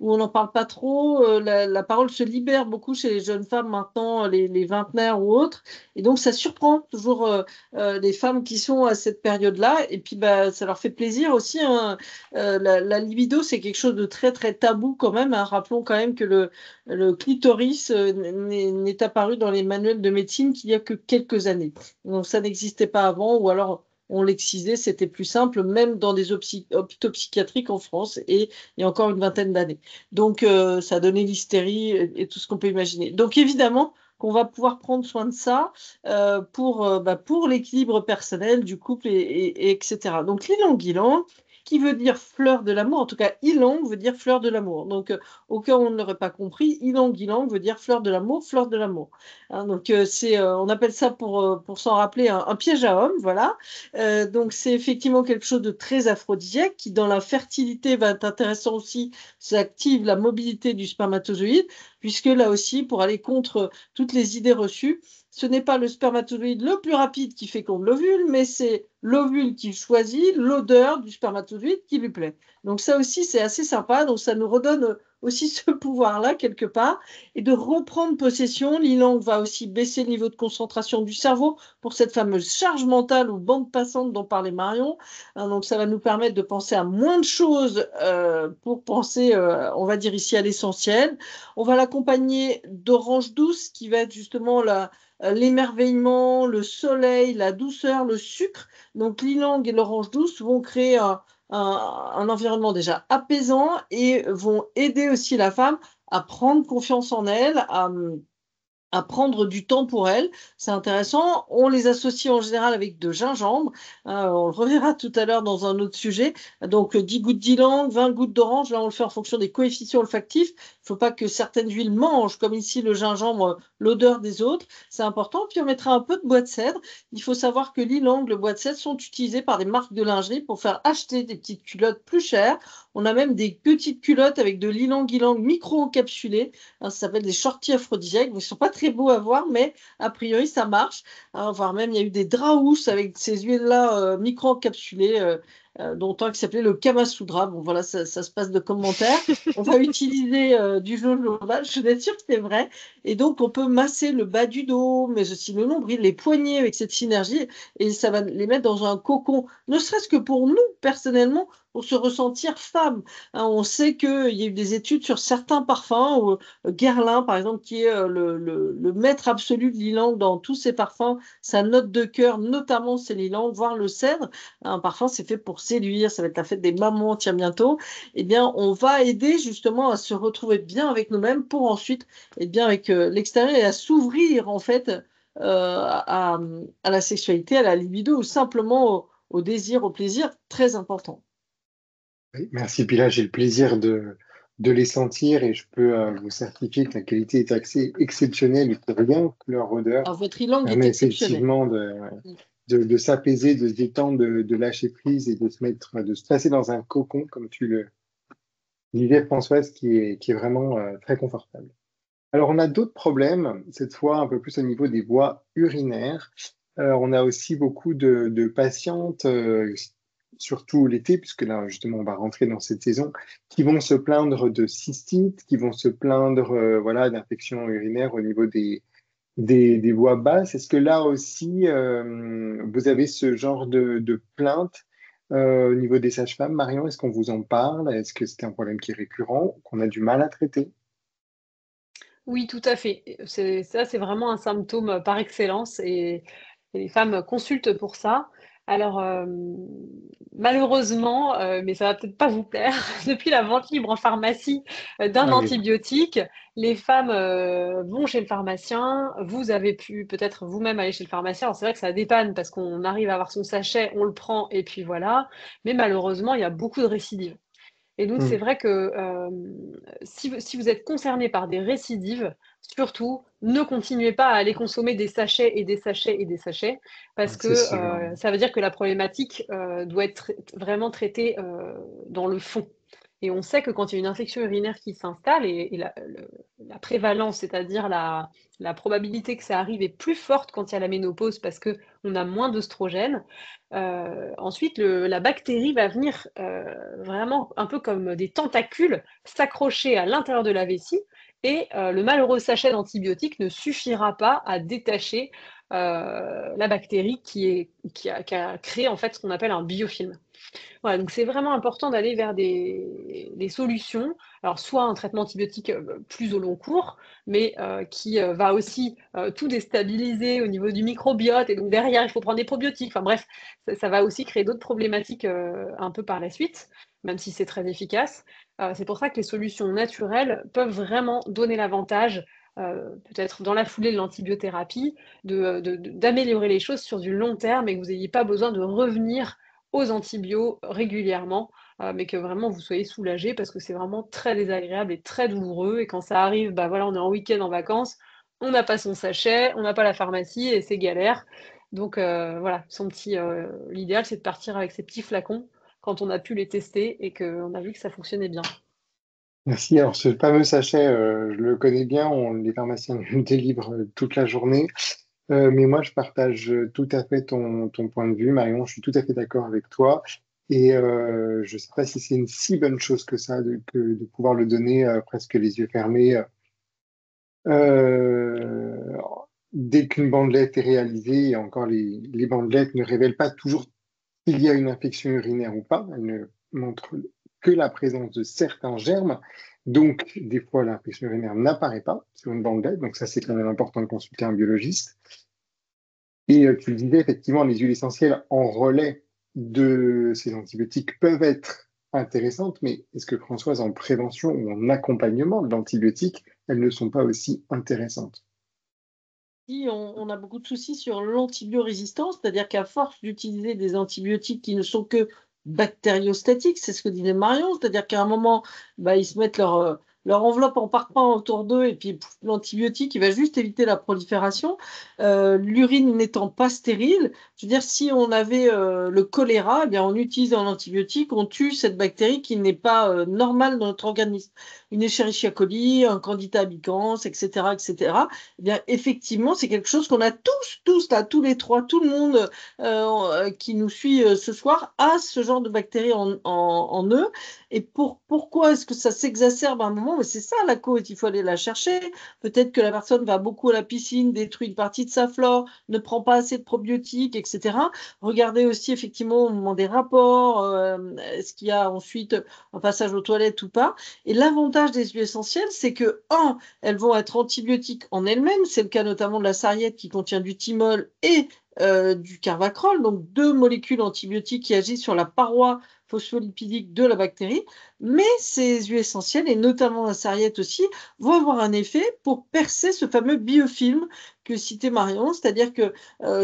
où on n'en parle pas trop. La parole se libère beaucoup chez les jeunes femmes maintenant, les vingtenaires ou autres, et donc ça surprend toujours les femmes qui sont à cette période-là, et puis bah, ça leur fait plaisir aussi, hein. La libido, c'est quelque chose de très très tabou quand même, hein. Rappelons quand même que le clitoris n'est apparu dans les manuels de médecine qu'il y a que quelques années. Donc ça n'existait pas avant, ou alors on l'excisait, c'était plus simple, même dans des hôpitaux psychiatriques en France, et il y a encore une vingtaine d'années. Donc ça a donné l'hystérie et tout ce qu'on peut imaginer. Donc évidemment qu'on va pouvoir prendre soin de ça pour l'équilibre personnel du couple, etc. Donc l'ylang-ylang, qui veut dire fleur de l'amour, en tout cas ylang veut dire fleur de l'amour. Donc au cas où on ne l'aurait pas compris, ylang-ylang veut dire fleur de l'amour, fleur de l'amour. Hein, donc on appelle ça pour s'en rappeler un piège à homme, voilà. Donc c'est effectivement quelque chose de très aphrodisiaque qui dans la fertilité va être intéressant aussi, ça active la mobilité du spermatozoïde, puisque là aussi pour aller contre toutes les idées reçues, ce n'est pas le spermatozoïde le plus rapide qui féconde l'ovule, mais c'est l'ovule qui choisit l'odeur du spermatozoïde qui lui plaît. Donc ça aussi, c'est assez sympa. Donc ça nous redonne aussi ce pouvoir-là quelque part et de reprendre possession. L'ylang va aussi baisser le niveau de concentration du cerveau pour cette fameuse charge mentale ou bande passante dont parlait Marion. Hein, donc ça va nous permettre de penser à moins de choses pour penser, on va dire ici, à l'essentiel. On va l'accompagner d'orange douce qui va être justement l'émerveillement, le soleil, la douceur, le sucre. Donc l'ylang et l'orange douce vont créer un environnement déjà apaisant et vont aider aussi la femme à prendre confiance en elle, à prendre du temps pour elle. C'est intéressant. On les associe en général avec de gingembre. On le reverra tout à l'heure dans un autre sujet. Donc, 10 gouttes d'ylang, 20 gouttes d'orange. Là, on le fait en fonction des coefficients olfactifs. Il ne faut pas que certaines huiles mangent, comme ici le gingembre, l'odeur des autres. C'est important. Puis, on mettra un peu de bois de cèdre. Il faut savoir que l'ylang, le bois de cèdre sont utilisés par des marques de lingerie pour faire acheter des petites culottes plus chères. On a même des petites culottes avec de l'ylang-ylang micro-encapsulées. Ça s'appelle des shorties aphrodisiaques. Ils ne sont pas très beaux à voir, mais a priori, ça marche. Hein, voire même, il y a eu des draps housses avec ces huiles-là micro-encapsulées, dont un qui s'appelait le Kama Sutra. Bon, voilà, ça se passe de commentaires. On va utiliser du jojoba, je suis sûre que c'est vrai. Et donc, on peut masser le bas du dos, mais aussi le nombril, les poignets avec cette synergie. Et ça va les mettre dans un cocon, ne serait-ce que pour nous, personnellement, pour se ressentir femme. Hein, on sait qu'il y a eu des études sur certains parfums, Guerlain, par exemple, qui est le maître absolu de l'ylang dans tous ses parfums. Sa note de cœur, notamment, c'est l'ylang, voire le cèdre. Un parfum, c'est fait pour séduire, ça va être la fête des mamans, tiens bientôt, eh bien, on va aider justement à se retrouver bien avec nous-mêmes pour ensuite être bien avec l'extérieur et à s'ouvrir en fait à la sexualité, à la libido ou simplement au désir, au plaisir, très important. Oui, merci. Puis là, j'ai le plaisir de les sentir et je peux vous certifier que la qualité est assez exceptionnelle et que rien que leur odeur Alors, votre langue est permet exceptionnelle. effectivement de s'apaiser, de se détendre, de lâcher prise et de se placer dans un cocon, comme tu le disais, Françoise, qui est vraiment très confortable. Alors, on a d'autres problèmes, cette fois un peu plus au niveau des voies urinaires. On a aussi beaucoup de patientes, surtout l'été, puisque là, justement, on va rentrer dans cette saison, qui vont se plaindre de cystite, qui vont se plaindre voilà, d'infections urinaires au niveau des voies basses. Est-ce que là aussi, vous avez ce genre de plainte au niveau des sages-femmes, Marion? Est-ce qu'on vous en parle? Est-ce que c'est un problème qui est récurrent, qu'on a du mal à traiter? Oui, tout à fait. C'est vraiment un symptôme par excellence et les femmes consultent pour ça. Alors, malheureusement, mais ça va peut-être pas vous plaire, depuis la vente libre en pharmacie d'un Ah oui. antibiotique, les femmes vont chez le pharmacien. Vous avez pu peut-être vous-même aller chez le pharmacien. Alors, c'est vrai que ça dépanne parce qu'on arrive à avoir son sachet, on le prend et puis voilà. Mais malheureusement, il y a beaucoup de récidives. Et donc, c'est Hmm. vrai que si vous êtes concerné par des récidives, surtout, ne continuez pas à aller consommer des sachets et des sachets et des sachets, parce C'est que sûr. ça veut dire que la problématique doit être vraiment traitée dans le fond. Et on sait que quand il y a une infection urinaire qui s'installe, et la prévalence, c'est-à-dire la probabilité que ça arrive est plus forte quand il y a la ménopause, parce qu'on a moins d'œstrogènes. Ensuite, la bactérie va venir vraiment un peu comme des tentacules s'accrocher à l'intérieur de la vessie et le malheureux sachet d'antibiotiques ne suffira pas à détacher la bactérie qui a créé en fait ce qu'on appelle un biofilm. Voilà, donc c'est vraiment important d'aller vers des solutions. Alors, soit un traitement antibiotique plus au long cours, mais qui va aussi tout déstabiliser au niveau du microbiote. Et donc, derrière, il faut prendre des probiotiques. Enfin, bref, ça va aussi créer d'autres problématiques un peu par la suite, même si c'est très efficace. C'est pour ça que les solutions naturelles peuvent vraiment donner l'avantage, peut-être dans la foulée de l'antibiothérapie, d'améliorer les choses sur du long terme et que vous n'ayez pas besoin de revenir aux antibiotiques régulièrement, mais que vraiment vous soyez soulagé parce que c'est vraiment très désagréable et très douloureux. Et quand ça arrive, bah voilà, on est en week-end en vacances, on n'a pas son sachet, on n'a pas la pharmacie et c'est galère. Donc voilà, l'idéal c'est de partir avec ces petits flacons quand on a pu les tester et qu'on a vu que ça fonctionnait bien. Merci. Alors, ce fameux sachet, je le connais bien, les pharmaciens nous le délivrent toute la journée. Mais moi, je partage tout à fait ton point de vue, Marion. Je suis tout à fait d'accord avec toi. Et je ne sais pas si c'est une si bonne chose que ça, de pouvoir le donner presque les yeux fermés. Euh, Dès qu'une bandelette est réalisée, et encore les bandelettes ne révèlent pas toujours s'il y a une infection urinaire ou pas. Elles ne montrent que la présence de certains germes. Donc, des fois, l'infection urinaire n'apparaît pas sur une bandelette. Donc, ça, c'est quand même important de consulter un biologiste. Et tu le disais, effectivement, les huiles essentielles en relais de ces antibiotiques peuvent être intéressantes, mais est-ce que Françoise, en prévention ou en accompagnement de l'antibiotique, elles ne sont pas aussi intéressantes? On a beaucoup de soucis sur l'antibiorésistance, c'est-à-dire qu'à force d'utiliser des antibiotiques qui ne sont que bactériostatiques, c'est ce que disait Marion, c'est-à-dire qu'à un moment, bah, ils se mettent leur enveloppe en parpaing autour d'eux et puis l'antibiotique, il va juste éviter la prolifération. L'urine n'étant pas stérile, je veux dire, si on avait le choléra, eh bien, on utilise un antibiotique, on tue cette bactérie qui n'est pas normale dans notre organisme. Une Escherichia coli, un Candida albicans, etc., etc. Eh bien, effectivement, c'est quelque chose qu'on a tous, là, tous les trois, tout le monde qui nous suit ce soir a ce genre de bactéries en eux. Et pourquoi est-ce que ça s'exacerbe à un moment? Mais c'est ça la cause, il faut aller la chercher. Peut-être que la personne va beaucoup à la piscine, détruit une partie de sa flore, ne prend pas assez de probiotiques, etc. Regardez aussi effectivement au moment des rapports, est-ce qu'il y a ensuite un passage aux toilettes ou pas. Et l'avantage des huiles essentielles, c'est que, elles vont être antibiotiques en elles-mêmes. C'est le cas notamment de la sarriette qui contient du thymol et du carvacrol, donc 2 molécules antibiotiques qui agissent sur la paroi phospholipidique de la bactérie, mais ces huiles essentielles, et notamment la sarriette aussi, vont avoir un effet pour percer ce fameux biofilm que citait Marion, c'est-à-dire que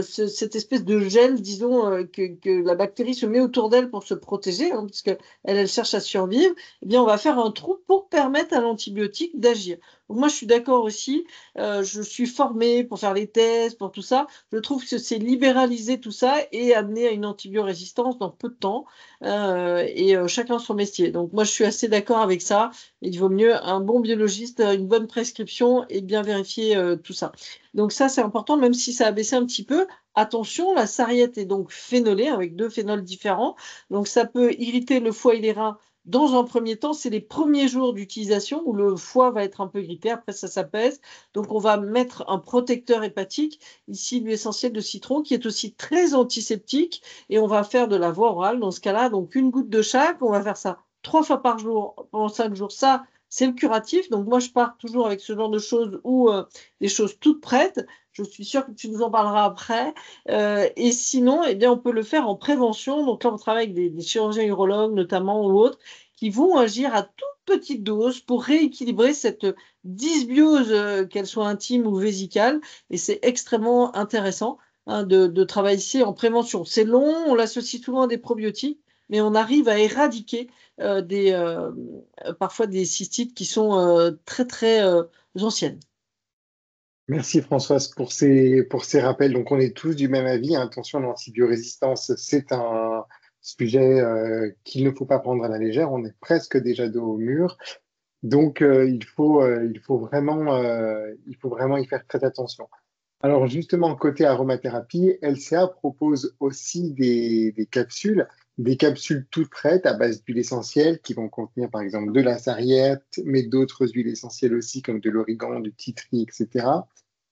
cette espèce de gel, disons, que la bactérie se met autour d'elle pour se protéger, hein, puisqu'elle elle cherche à survivre, eh bien, on va faire un trou pour permettre à l'antibiotique d'agir. Donc moi, je suis d'accord aussi, je suis formée pour faire les tests, pour tout ça. Je trouve que c'est libéraliser tout ça et amener à une antibiorésistance dans peu de temps, chacun son métier. Donc moi, je suis assez d'accord avec ça. Il vaut mieux un bon biologiste, une bonne prescription et bien vérifier tout ça. Donc ça, c'est important, même si ça a baissé un petit peu. Attention, la sarriette est donc phénolée avec 2 phénols différents. Donc ça peut irriter le foie et les reins dans un premier temps. C'est les premiers jours d'utilisation où le foie va être un peu irrité. Après, ça s'apaise. Donc on va mettre un protecteur hépatique, ici l'huile essentielle de citron, qui est aussi très antiseptique. Et on va faire de la voie orale dans ce cas-là. Donc 1 goutte de chaque. On va faire ça 3 fois par jour pendant 5 jours. Ça, c'est le curatif. Donc moi, je pars toujours avec ce genre de choses ou des choses toutes prêtes. Je suis sûre que tu nous en parleras après. Et sinon, eh bien, on peut le faire en prévention. Donc là, on travaille avec des chirurgiens urologues notamment ou autres qui vont agir à toute petite dose pour rééquilibrer cette dysbiose, qu'elle soit intime ou vésicale. Et c'est extrêmement intéressant, hein, de travailler ici en prévention. C'est long, on l'associe souvent à des probiotiques, mais on arrive à éradiquer parfois des cystites qui sont très, très anciennes. Merci Françoise pour ces rappels. Donc on est tous du même avis, hein. Attention, l'antibiorésistance, c'est un sujet qu'il ne faut pas prendre à la légère. On est presque déjà dos au mur. Donc il faut vraiment y faire très attention. Alors justement, côté aromathérapie, LCA propose aussi des capsules toutes prêtes à base d'huile essentielle qui vont contenir par exemple de la sarriette, mais d'autres huiles essentielles aussi comme de l'origan, du titri, etc.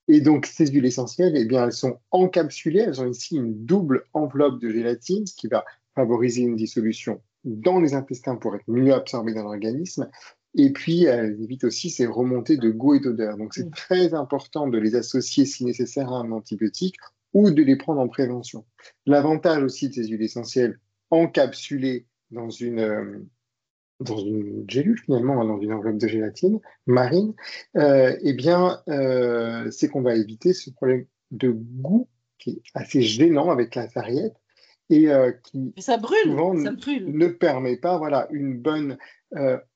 Et donc ces huiles essentielles, eh bien, elles sont encapsulées, elles ont ici une double enveloppe de gélatine, ce qui va favoriser une dissolution dans les intestins pour être mieux absorbée dans l'organisme. Et puis, elles évitent aussi ces remontées de goût et d'odeur. Donc, c'est très important de les associer, si nécessaire, à un antibiotique ou de les prendre en prévention. L'avantage aussi de ces huiles essentielles encapsulées dans une gélule, finalement, hein, dans une enveloppe de gélatine marine, c'est qu'on va éviter ce problème de goût qui est assez gênant avec la sarriette et qui Mais ça brûle, souvent ça brûle. ne permet pas, voilà, une bonne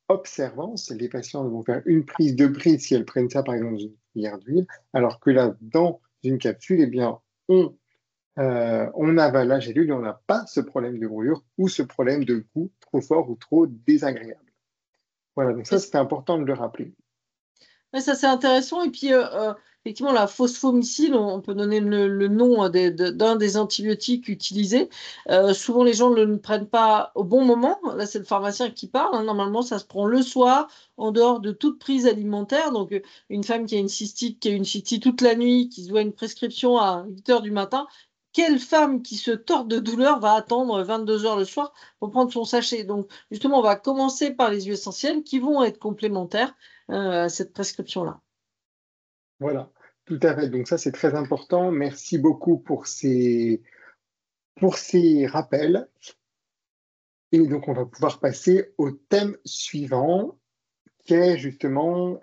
observance. Les patients vont faire une prise, 2 prises si elles prennent ça, par exemple, dans une cuillère d'huile, alors que là, dans une capsule, eh bien, on avale la gélule et on n'a pas ce problème de brûlure ou ce problème de goût trop fort ou trop désagréable. Voilà, donc ça, c'était important de le rappeler. Ouais, ça c'est intéressant. Et puis, effectivement, la phosphomycine, on peut donner le nom d'un des antibiotiques utilisés. Souvent, les gens ne le prennent pas au bon moment. Là, c'est le pharmacien qui parle, hein. Normalement, ça se prend le soir, en dehors de toute prise alimentaire. Donc, une femme qui a une cystite, qui a une cystite toute la nuit, qui se doit une prescription à 8 heures du matin, quelle femme qui se tord de douleur va attendre 22 heures le soir pour prendre son sachet? Donc, justement, on va commencer par les huiles essentielles qui vont être complémentaires à cette prescription-là. Voilà, tout à fait. Donc ça, c'est très important. Merci beaucoup pour ces rappels. Et donc, on va pouvoir passer au thème suivant, qui est justement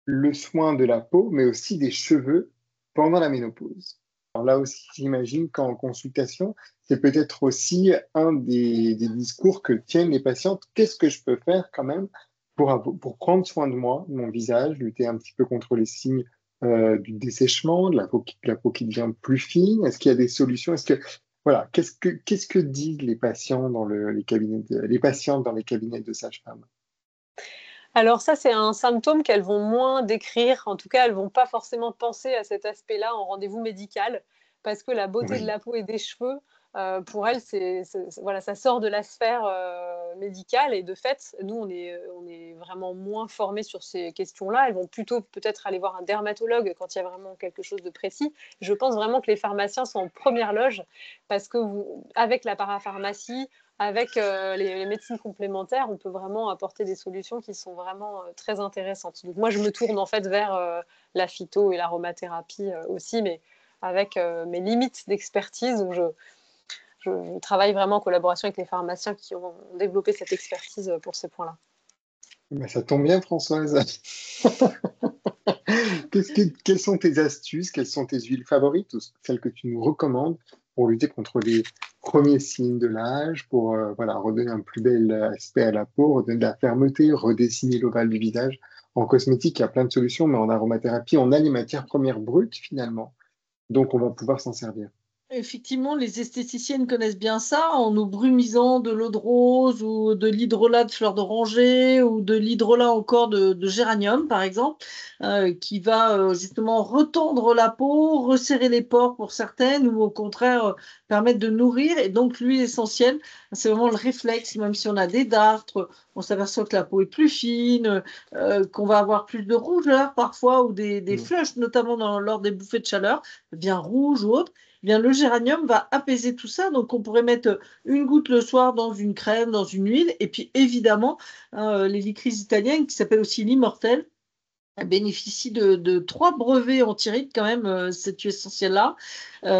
le soin de la peau, mais aussi des cheveux pendant la ménopause. Alors là aussi, j'imagine qu'en consultation, c'est peut-être aussi un des discours que tiennent les patientes. Qu'est-ce que je peux faire quand même pour prendre soin de moi, de mon visage, lutter un petit peu contre les signes du dessèchement, de la peau qui devient plus fine? Est-ce qu'il y a des solutions? Voilà, qu'est-ce que disent les patients dans les patientes dans les cabinets de sage-femme? Alors ça, c'est un symptôme qu'elles vont moins décrire. En tout cas, elles vont pas forcément penser à cet aspect-là en rendez-vous médical, parce que la beauté de Oui, la peau et des cheveux, pour elles, voilà, ça sort de la sphère médicale. Et de fait, nous, on est vraiment moins formés sur ces questions-là. Elles vont plutôt peut-être aller voir un dermatologue quand il y a vraiment quelque chose de précis. Je pense vraiment que les pharmaciens sont en première loge, parce que avec la parapharmacie, avec les médecines complémentaires, on peut vraiment apporter des solutions qui sont vraiment très intéressantes. Donc moi, je me tourne en fait vers la phyto et l'aromathérapie aussi, mais avec mes limites d'expertise où je travaille vraiment en collaboration avec les pharmaciens qui ont développé cette expertise pour ces points-là. Ben, ça tombe bien, Françoise. Quelles sont tes astuces, quelles sont tes huiles favorites, ou celles que tu nous recommandes pour lutter contre les premiers signes de l'âge, pour voilà, redonner un plus bel aspect à la peau, redonner de la fermeté, redessiner l'ovale du visage. En cosmétique, il y a plein de solutions, mais en aromathérapie, on a les matières premières brutes finalement, donc on va pouvoir s'en servir. Effectivement, les esthéticiennes connaissent bien ça en nous brumisant de l'eau de rose ou de l'hydrolat de fleur d'oranger ou de l'hydrolat encore de géranium, par exemple, qui va justement retendre la peau, resserrer les pores pour certaines ou au contraire permettre de nourrir. Et donc, l'huile essentielle, c'est vraiment le réflexe, même si on a des dartres, on s'aperçoit que la peau est plus fine, qu'on va avoir plus de rougeur parfois ou des flushs, notamment lors des bouffées de chaleur, bien rouges ou autres. Eh bien, le géranium va apaiser tout ça. Donc, on pourrait mettre une goutte le soir dans une crème, dans une huile. Et puis, évidemment, l'hélicryse italienne, qui s'appelle aussi l'immortelle, elle bénéficie de 3 brevets anti-rides quand même, cette huile essentielle-là.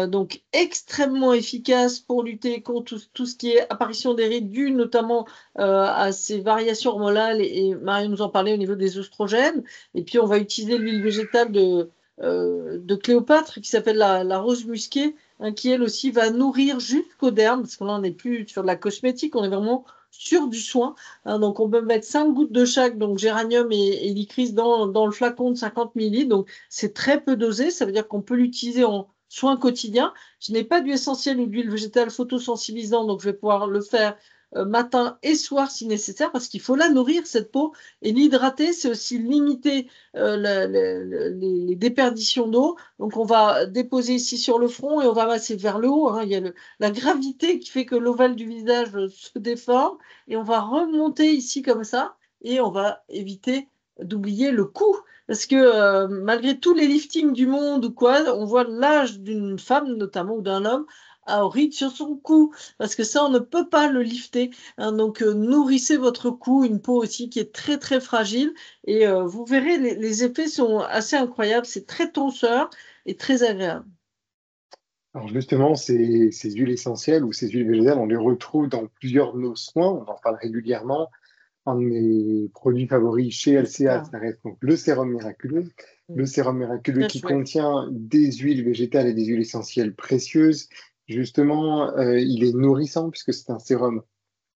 Donc, extrêmement efficace pour lutter contre tout ce qui est apparition des rides dues notamment à ces variations hormonales. Et Marion nous en parlait au niveau des oestrogènes. Et puis, on va utiliser l'huile végétale de Cléopâtre qui s'appelle la rose musquée, hein, qui elle aussi va nourrir jusqu'au derme, parce que là on n'est plus sur de la cosmétique, on est vraiment sur du soin. Hein, donc on peut mettre 5 gouttes de chaque, donc géranium et licryse dans le flacon de 50 ml. Donc c'est très peu dosé, ça veut dire qu'on peut l'utiliser en soin quotidien. Je n'ai pas d'huile essentielle ou d'huile végétale photosensibilisante, donc je vais pouvoir le faire matin et soir si nécessaire, parce qu'il faut la nourrir, cette peau, et l'hydrater, c'est aussi limiter les déperditions d'eau. Donc, on va déposer ici sur le front et on va masser vers le haut. Hein. Il y a la gravité qui fait que l'ovale du visage se déforme et on va remonter ici comme ça et on va éviter d'oublier le cou. Parce que malgré tous les liftings du monde ou quoi, on voit l'âge d'une femme notamment ou d'un homme à ride sur son cou, parce que ça, on ne peut pas le lifter. Hein. Donc, nourrissez votre cou, une peau aussi qui est très, très fragile. Et vous verrez, les effets sont assez incroyables. C'est très tonseur et très agréable. Alors justement, ces huiles essentielles ou ces huiles végétales, on les retrouve dans plusieurs de nos soins, on en parle régulièrement. Un de mes produits favoris chez LCA, ça reste donc le sérum miraculeux. Le sérum miraculeux qui contient des huiles végétales et des huiles essentielles précieuses. Justement, il est nourrissant puisque c'est un sérum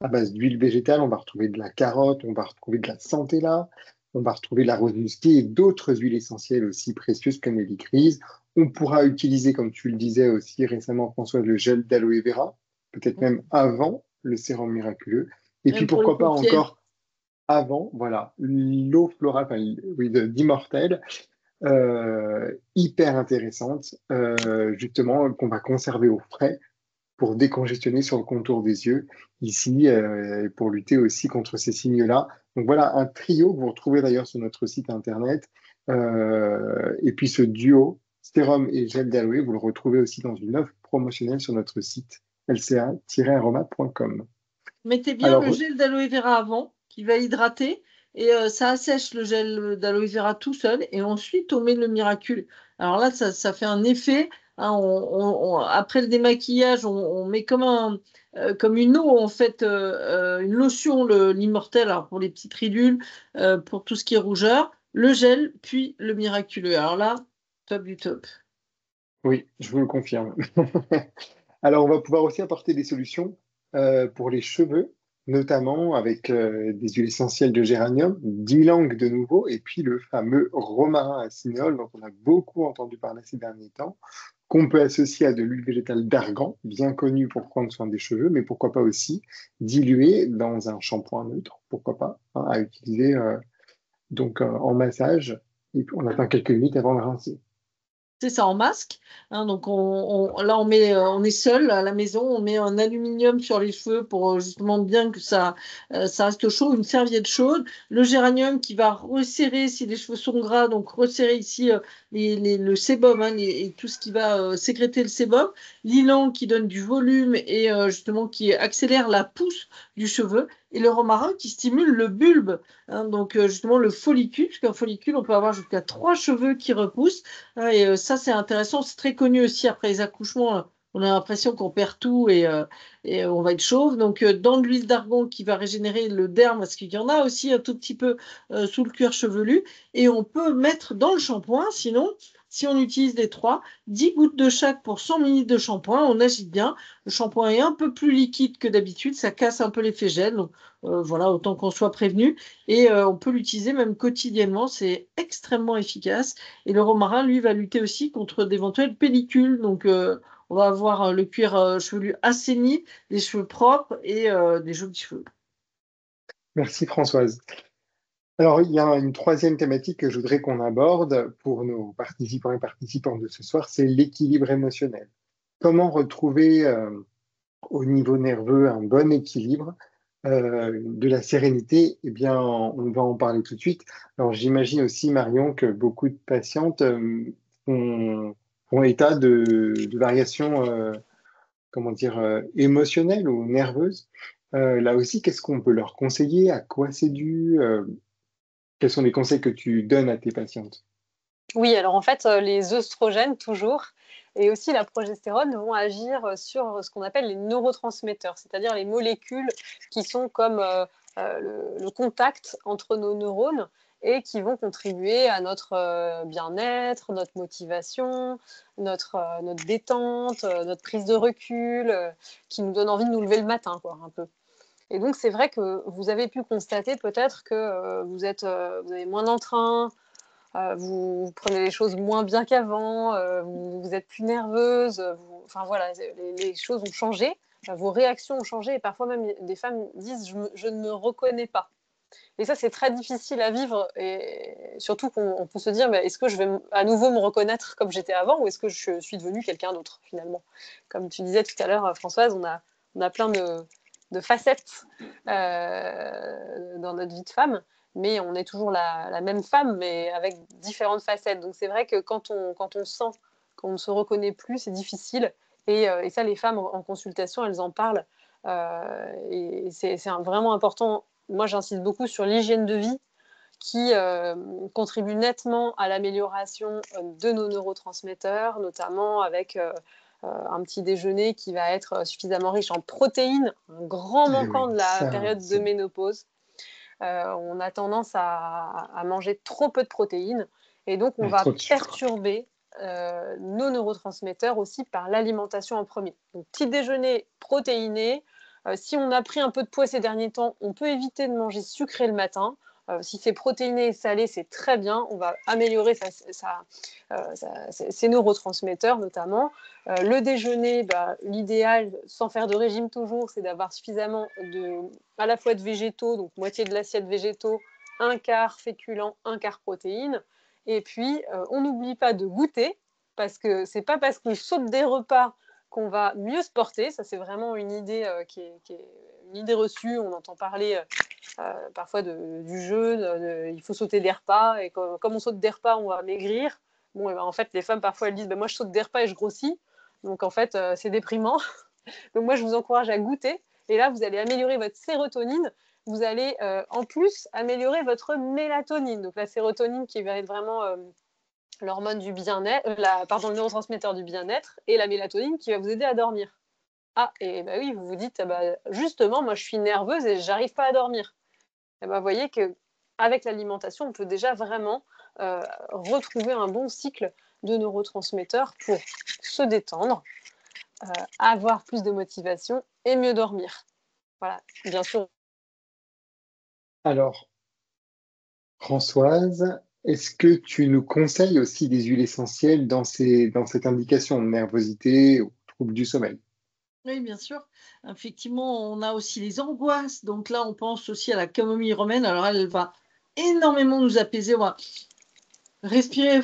à base d'huile végétale. On va retrouver de la carotte, on va retrouver de la centella, on va retrouver la rose musquée et d'autres huiles essentielles aussi précieuses comme l'hélicryse. On pourra utiliser, comme tu le disais aussi récemment, François, le gel d'aloe vera, peut-être même avant le sérum miraculeux. Et puis pourquoi pas encore avant, voilà, l'eau florale, enfin, oui, d'immortelle, hyper intéressante, justement, qu'on va conserver au frais pour décongestionner sur le contour des yeux, ici, pour lutter aussi contre ces signes-là. Donc voilà, un trio que vous retrouvez d'ailleurs sur notre site internet. Et puis ce duo, sérum et gel d'aloe, vous le retrouvez aussi dans une offre promotionnelle sur notre site lca-aroma.com. Mettez bien le gel d'aloe vera avant, qui va hydrater, et ça assèche le gel d'aloe vera tout seul, et ensuite on met le miraculeux. Alors là, ça fait un effet. Hein, après le démaquillage, on met comme une eau, en fait, une lotion, l'immortel, alors pour les petites ridules, pour tout ce qui est rougeur, le gel, puis le miraculeux. Alors là, top du top. Oui, je vous le confirme. Alors, on va pouvoir aussi apporter des solutions pour les cheveux, notamment avec des huiles essentielles de géranium, d'ylang de nouveau, et puis le fameux romarin à cinéole, dont on a beaucoup entendu parler ces derniers temps, qu'on peut associer à de l'huile végétale d'argan, bien connue pour prendre soin des cheveux, mais pourquoi pas aussi diluer dans un shampoing neutre, pourquoi pas, hein, à utiliser en massage, et puis on attend quelques minutes avant de rincer. C'est ça, en masque. Hein, donc, là, on est seul à la maison. On met un aluminium sur les cheveux pour justement bien que ça reste chaud, une serviette chaude. Le géranium qui va resserrer si les cheveux sont gras, donc resserrer ici le sébum hein, et tout ce qui va sécréter le sébum. L'ylang qui donne du volume et justement qui accélère la pousse du cheveu. et le romarin qui stimule le bulbe, hein, donc justement le follicule, parce qu'un follicule, on peut avoir jusqu'à 3 cheveux qui repoussent, hein, et ça c'est intéressant, c'est très connu aussi après les accouchements, on a l'impression qu'on perd tout et on va être chauve. Donc, dans de l'huile d'argan qui va régénérer le derme, parce qu'il y en a aussi un tout petit peu sous le cuir chevelu. Et on peut mettre dans le shampoing, sinon, si on utilise les 3, 10 gouttes de chaque pour 100 ml de shampoing. On agite bien. Le shampoing est un peu plus liquide que d'habitude. Ça casse un peu l'effet gel. Donc, voilà, autant qu'on soit prévenu. Et on peut l'utiliser même quotidiennement. C'est extrêmement efficace. Et le romarin, lui, va lutter aussi contre d'éventuelles pellicules. Donc, on va avoir le cuir chevelu assaini, des cheveux propres et des jolis cheveux. Merci Françoise. Alors, il y a une troisième thématique que je voudrais qu'on aborde pour nos participants et participantes de ce soir, c'est l'équilibre émotionnel. Comment retrouver au niveau nerveux un bon équilibre, de la sérénité? Eh bien, on va en parler tout de suite. Alors, j'imagine aussi, Marion, que beaucoup de patientes font état de variations, comment dire, émotionnelles ou nerveuses. Là aussi, qu'est-ce qu'on peut leur conseiller? À quoi c'est dû? Quels sont les conseils que tu donnes à tes patientes? Oui, alors en fait, les œstrogènes, toujours, et aussi la progestérone vont agir sur ce qu'on appelle les neurotransmetteurs, c'est-à-dire les molécules qui sont comme le contact entre nos neurones et qui vont contribuer à notre bien-être, notre motivation, notre détente, notre prise de recul, qui nous donne envie de nous lever le matin, quoi, un peu. Et donc, c'est vrai que vous avez pu constater peut-être que vous avez moins d'entrain, vous prenez les choses moins bien qu'avant, vous êtes plus nerveuse, enfin voilà, les choses ont changé, vos réactions ont changé et parfois même des femmes disent je ne me reconnais pas. Et ça, c'est très difficile à vivre et surtout qu'on peut se dire est-ce que je vais à nouveau me reconnaître comme j'étais avant ou est-ce que je suis devenue quelqu'un d'autre finalement. Comme tu disais tout à l'heure, Françoise, on a plein de facettes dans notre vie de femme, mais on est toujours la même femme, mais avec différentes facettes. Donc c'est vrai que quand on sent qu'on ne se reconnaît plus, c'est difficile. Et ça, les femmes en consultation, elles en parlent. Et c'est vraiment important. Moi, j'insiste beaucoup sur l'hygiène de vie qui contribue nettement à l'amélioration de nos neurotransmetteurs, notamment avec un petit déjeuner qui va être suffisamment riche en protéines, un grand Eh manquant oui, de la ça, période de ménopause. On a tendance à manger trop peu de protéines et donc on va trop de sucre. perturber nos neurotransmetteurs aussi par l'alimentation en premier. Donc petit déjeuner protéiné. Si on a pris un peu de poids ces derniers temps, on peut éviter de manger sucré le matin. Si c'est protéiné et salé, c'est très bien. On va améliorer ses neurotransmetteurs notamment. Le déjeuner, l'idéal, sans faire de régime toujours, c'est d'avoir suffisamment à la fois de végétaux, donc moitié de l'assiette végétaux, un quart féculent, un quart protéines. Et puis, on n'oublie pas de goûter, parce que c'est pas parce qu'on saute des repas qu'on va mieux se porter. Ça, c'est vraiment une idée qui est une idée reçue. On entend parler parfois du jeûne, il faut sauter des repas, et comme on saute des repas, on va maigrir. Bon, en fait, les femmes, parfois, elles disent moi, je saute des repas et je grossis. Donc, en fait, c'est déprimant. Donc, moi, je vous encourage à goûter. Et là, vous allez améliorer votre sérotonine. Vous allez en plus améliorer votre mélatonine. Donc, la sérotonine qui va être vraiment l'hormone du bien-être, le neurotransmetteur du bien-être, et la mélatonine qui va vous aider à dormir. Ah, et bah oui, vous vous dites, justement, moi, je suis nerveuse et j'arrive pas à dormir. Et vous voyez qu'avec l'alimentation, on peut déjà vraiment retrouver un bon cycle de neurotransmetteurs pour se détendre, avoir plus de motivation et mieux dormir. Voilà, bien sûr. Alors, Françoise, est-ce que tu nous conseilles aussi des huiles essentielles dans cette indication, nervosité ou trouble du sommeil? Oui, bien sûr. Effectivement, on a aussi les angoisses. Donc là, on pense aussi à la camomille romaine. Alors, elle va énormément nous apaiser. On va respirer,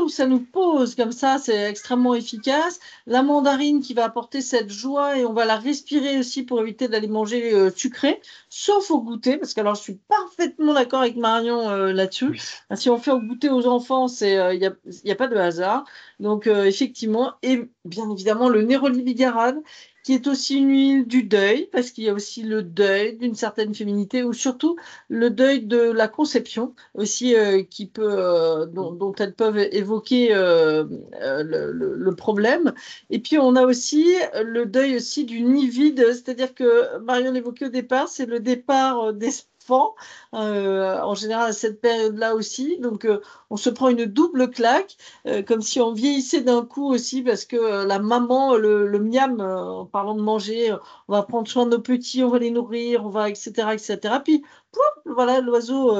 ça nous pose comme ça, c'est extrêmement efficace. La mandarine qui va apporter cette joie et on va la respirer aussi pour éviter d'aller manger sucré, sauf au goûter, parce que alors je suis parfaitement d'accord avec Marion là-dessus. Oui. Si on fait au goûter aux enfants, il y a pas de hasard. Donc effectivement, et bien évidemment le néroli bigarade qui est aussi une huile du deuil, parce qu'il y a aussi le deuil d'une certaine féminité, ou surtout le deuil de la conception aussi, dont elles peuvent évoquer le problème. Et puis on a aussi le deuil aussi du nid vide, c'est-à-dire que Marion l'évoquait au départ, c'est le départ des enfants, en général à cette période-là aussi. Donc on se prend une double claque, comme si on vieillissait d'un coup aussi, parce que la maman, le miam, en parlant de manger, on va prendre soin de nos petits, on va les nourrir, on va, etc., etc. Puis, pouf, voilà, l'oiseau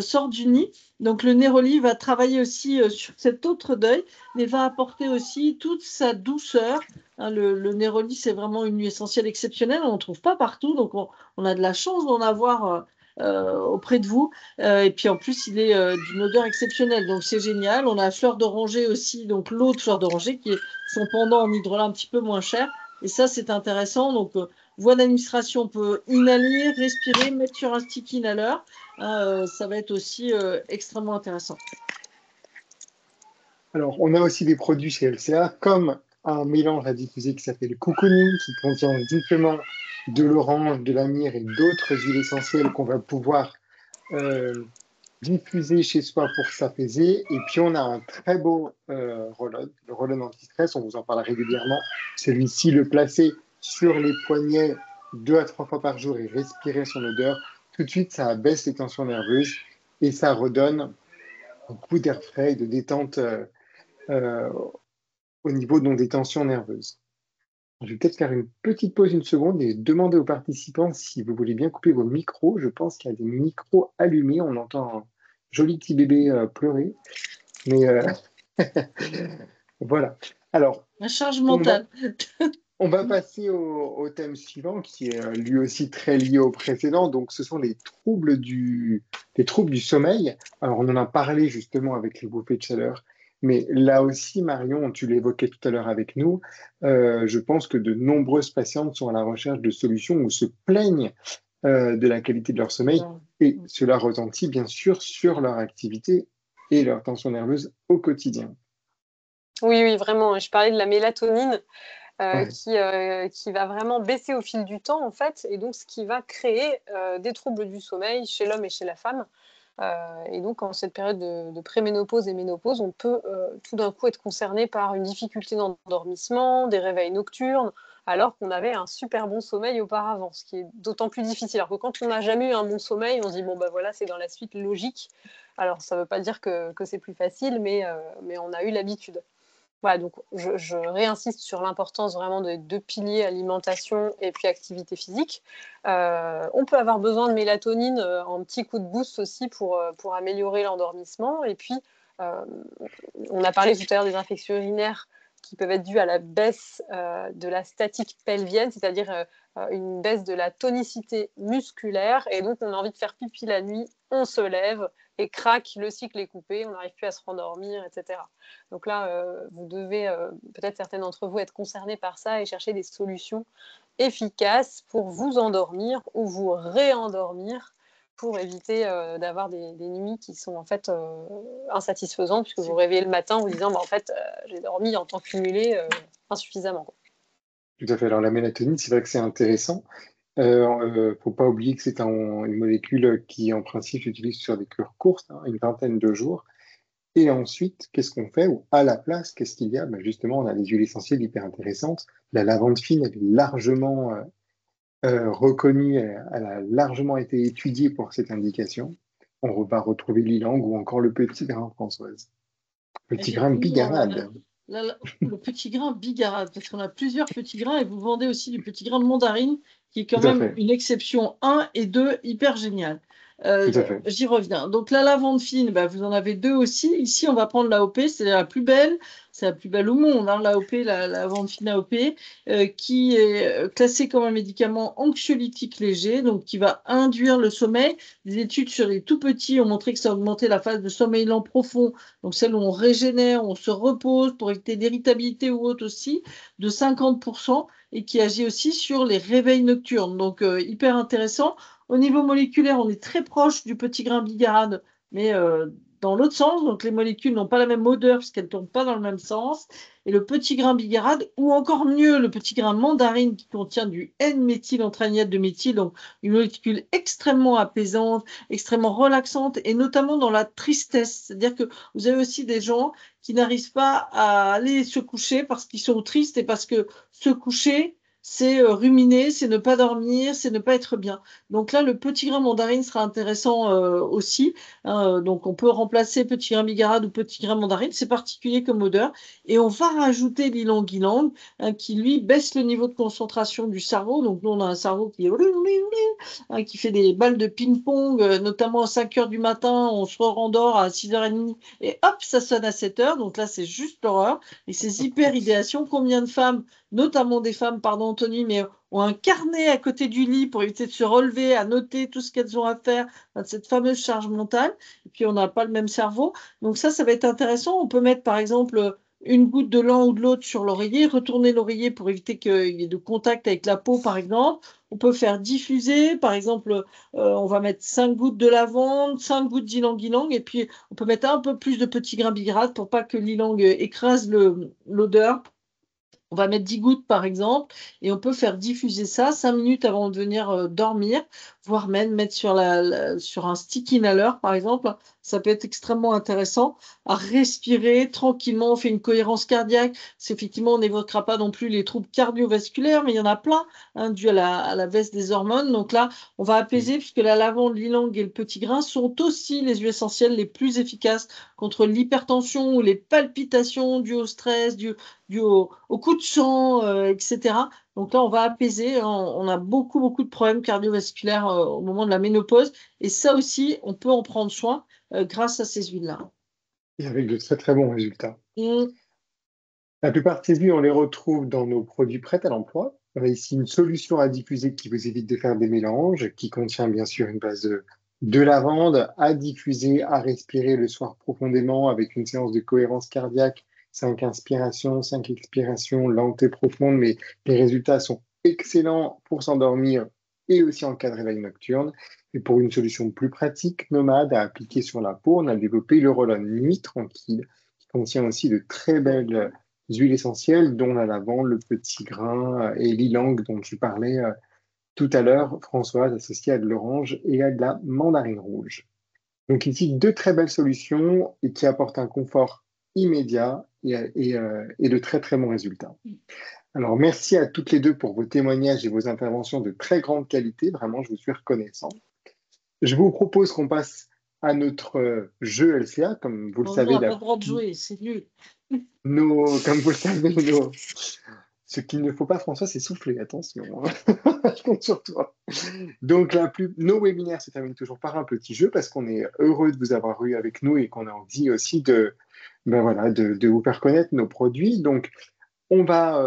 sort du nid. Donc le Néroli va travailler aussi sur cet autre deuil, mais va apporter aussi toute sa douceur. Hein, le Néroli, c'est vraiment une huile essentielle exceptionnelle, on n'en trouve pas partout, donc on a de la chance d'en avoir auprès de vous. Et puis en plus, il est d'une odeur exceptionnelle, donc c'est génial. On a la fleur d'oranger aussi, donc l'autre fleur d'oranger qui est son pendant en hydrolat un petit peu moins cher. Et ça, c'est intéressant. Donc, voie d'administration, on peut inhaler, respirer, mettre sur un sticky inhaler. Ça va être aussi extrêmement intéressant. Alors, on a aussi des produits chez LCA, comme un mélange à diffuser qui s'appelle Cocooning, qui contient justement de l'orange, de la myrrhe et d'autres huiles essentielles qu'on va pouvoir diffuser chez soi pour s'apaiser. Et puis, on a un très beau roll-on, le roll-on anti-stress, on vous en parle régulièrement. Celui-ci, le placer sur les poignets 2 à 3 fois par jour et respirer son odeur, tout de suite, ça abaisse les tensions nerveuses et ça redonne un coup d'air frais et de détente euh, au niveau donc, des tensions nerveuses. Je vais peut-être faire une petite pause une seconde et demander aux participants si vous voulez bien couper vos micros. Je pense qu'il y a des micros allumés. On entend un joli petit bébé pleurer. Mais voilà. Alors, La charge on va, mentale. on va passer au thème suivant qui est lui aussi très lié au précédent. Donc, ce sont les troubles du sommeil. Alors, on en a parlé justement avec les bouffées de chaleur. Mais là aussi, Marion, tu l'évoquais tout à l'heure avec nous, je pense que de nombreuses patientes sont à la recherche de solutions ou se plaignent de la qualité de leur sommeil et cela retentit bien sûr sur leur activité et leur tension nerveuse au quotidien. Oui, oui, vraiment. Je parlais de la mélatonine Ouais. qui va vraiment baisser au fil du temps, en fait, et donc ce qui va créer des troubles du sommeil chez l'homme et chez la femme. Et donc, en cette période de préménopause et ménopause, on peut tout d'un coup être concerné par une difficulté d'endormissement, des réveils nocturnes, alors qu'on avait un super bon sommeil auparavant, ce qui est d'autant plus difficile. Alors que quand on n'a jamais eu un bon sommeil, on se dit, bon, ben voilà, c'est dans la suite logique. Alors, ça ne veut pas dire que c'est plus facile, mais on a eu l'habitude. Voilà, donc je réinsiste sur l'importance vraiment des 2 piliers, alimentation et puis activité physique. On peut avoir besoin de mélatonine en petit coup de boost aussi pour améliorer l'endormissement. Et puis, on a parlé tout à l'heure des infections urinaires qui peuvent être dues à la baisse de la statique pelvienne, c'est-à-dire une baisse de la tonicité musculaire. Et donc, on a envie de faire pipi la nuit, on se lève et crac, le cycle est coupé, on n'arrive plus à se rendormir, etc. Donc là, vous devez, peut-être certaines d'entre vous, être concernés par ça et chercher des solutions efficaces pour vous endormir ou vous réendormir pour éviter d'avoir des nuits qui sont en fait insatisfaisantes puisque vous vous réveillez le matin en vous disant bah, en fait j'ai dormi en temps cumulé insuffisamment. Quoi. Tout à fait. Alors la mélatonine, c'est vrai que c'est intéressant. Faut pas oublier que c'est une molécule qui, en principe, s'utilise sur des cures courtes, hein, une vingtaine de jours. Et ensuite, qu'est-ce qu'on fait? Ou à la place, qu'est-ce qu'il y a? Ben justement, on a des huiles essentielles hyper intéressantes. La lavande fine, elle est largement reconnue, elle a largement été étudiée pour cette indication. On va retrouver l'ylang ou encore le petit grain, Françoise. Petit J'ai grain vu bigarade. le petit grain bigarade, parce qu'on a plusieurs petits grains et vous vendez aussi du petit grain de mandarine, qui est quand Tout à même fait. une exception 1 et 2 hyper génial. Tout à fait. J'y reviens. Donc la lavande fine, bah, vous en avez 2 aussi. Ici, on va prendre l'AOP, c'est la plus belle. C'est la plus belle au monde, hein, l'AOP, la lavande fine AOP, qui est classée comme un médicament anxiolytique léger, donc qui va induire le sommeil. Des études sur les tout petits ont montré que ça augmentait la phase de sommeil lent profond, donc celle où on régénère, on se repose pour éviter l'irritabilité ou autre aussi, de 50%, et qui agit aussi sur les réveils nocturnes. Donc hyper intéressant. Au niveau moléculaire, on est très proche du petit grain bigarade, mais dans l'autre sens, donc les molécules n'ont pas la même odeur puisqu'elles ne tournent pas dans le même sens. Et le petit grain bigarade, ou encore mieux, le petit grain mandarine qui contient du N-méthylanthraniate de méthyle, donc une molécule extrêmement apaisante, extrêmement relaxante, et notamment dans la tristesse. C'est-à-dire que vous avez aussi des gens qui n'arrivent pas à aller se coucher parce qu'ils sont tristes et parce que se coucher, c'est ruminer, c'est ne pas dormir, c'est ne pas être bien. Donc là, le petit grain mandarine sera intéressant aussi. Hein, donc on peut remplacer petit grain bigarade ou petit grain mandarine, c'est particulier comme odeur. Et on va rajouter l'ilang-ilang qui lui baisse le niveau de concentration du cerveau. Donc nous, on a un cerveau qui fait des balles de ping-pong, notamment à 5 heures du matin, on se rendort à 6h30 et hop, ça sonne à 7 heures. Donc là, c'est juste l'horreur. Et ces hyper-idéations, combien de femmes, notamment des femmes, pardon Anthony, mais ont un carnet à côté du lit pour éviter de se relever, à noter tout ce qu'elles ont à faire, cette fameuse charge mentale. Et puis, on n'a pas le même cerveau. Donc ça va être intéressant. On peut mettre, par exemple, une goutte de l'un ou de l'autre sur l'oreiller, retourner l'oreiller pour éviter qu'il y ait de contact avec la peau, par exemple. On peut faire diffuser, par exemple, on va mettre 5 gouttes de lavande, 5 gouttes d'ylang-ylang, et puis on peut mettre un peu plus de petits grains bigarade pour pas que l'ylang écrase l'odeur. On va mettre 10 gouttes par exemple et on peut faire diffuser ça 5 minutes avant de venir dormir, voire même mettre sur un stick inhaler par exemple. Ça peut être extrêmement intéressant à respirer tranquillement. On fait une cohérence cardiaque. C'est effectivement, on n'évoquera pas non plus les troubles cardiovasculaires, mais il y en a plein dus à la baisse des hormones. Donc là, on va apaiser puisque la lavande, l'ylang et le petit grain sont aussi les huiles essentielles les plus efficaces contre l'hypertension ou les palpitations dues au stress, dû au coup de sang, etc. Donc là, on va apaiser. On a beaucoup, beaucoup de problèmes cardiovasculaires au moment de la ménopause. Et ça aussi, on peut en prendre soin grâce à ces huiles-là. Et avec de très très bons résultats. Mmh. La plupart de ces huiles, on les retrouve dans nos produits prêts à l'emploi. On a ici une solution à diffuser qui vous évite de faire des mélanges, qui contient bien sûr une base de lavande à diffuser, à respirer le soir profondément avec une séance de cohérence cardiaque, 5 inspirations, 5 expirations, lentes et profondes, mais les résultats sont excellents pour s'endormir et aussi en cas de réveil nocturne. Et pour une solution plus pratique, nomade, à appliquer sur la peau, on a développé le Roll-On Nuit Tranquille, qui contient aussi de très belles huiles essentielles, dont la lavande, le petit grain et l'ylang dont tu parlais tout à l'heure, Françoise, associée à de l'orange et à de la mandarine rouge. Donc ici, deux très belles solutions et qui apportent un confort immédiat et de très très bons résultats. Alors merci à toutes les deux pour vos témoignages et vos interventions de très grande qualité. Vraiment, je vous suis reconnaissant. Je vous propose qu'on passe à notre jeu LCA, comme vous le savez. On n'a pas le droit de jouer, c'est nul. Comme vous le savez, ce qu'il ne faut pas, François, c'est souffler. Attention, je compte sur toi. Donc, nos webinaires se terminent toujours par un petit jeu parce qu'on est heureux de vous avoir eu avec nous et qu'on a envie aussi de vous faire connaître nos produits. Donc, on va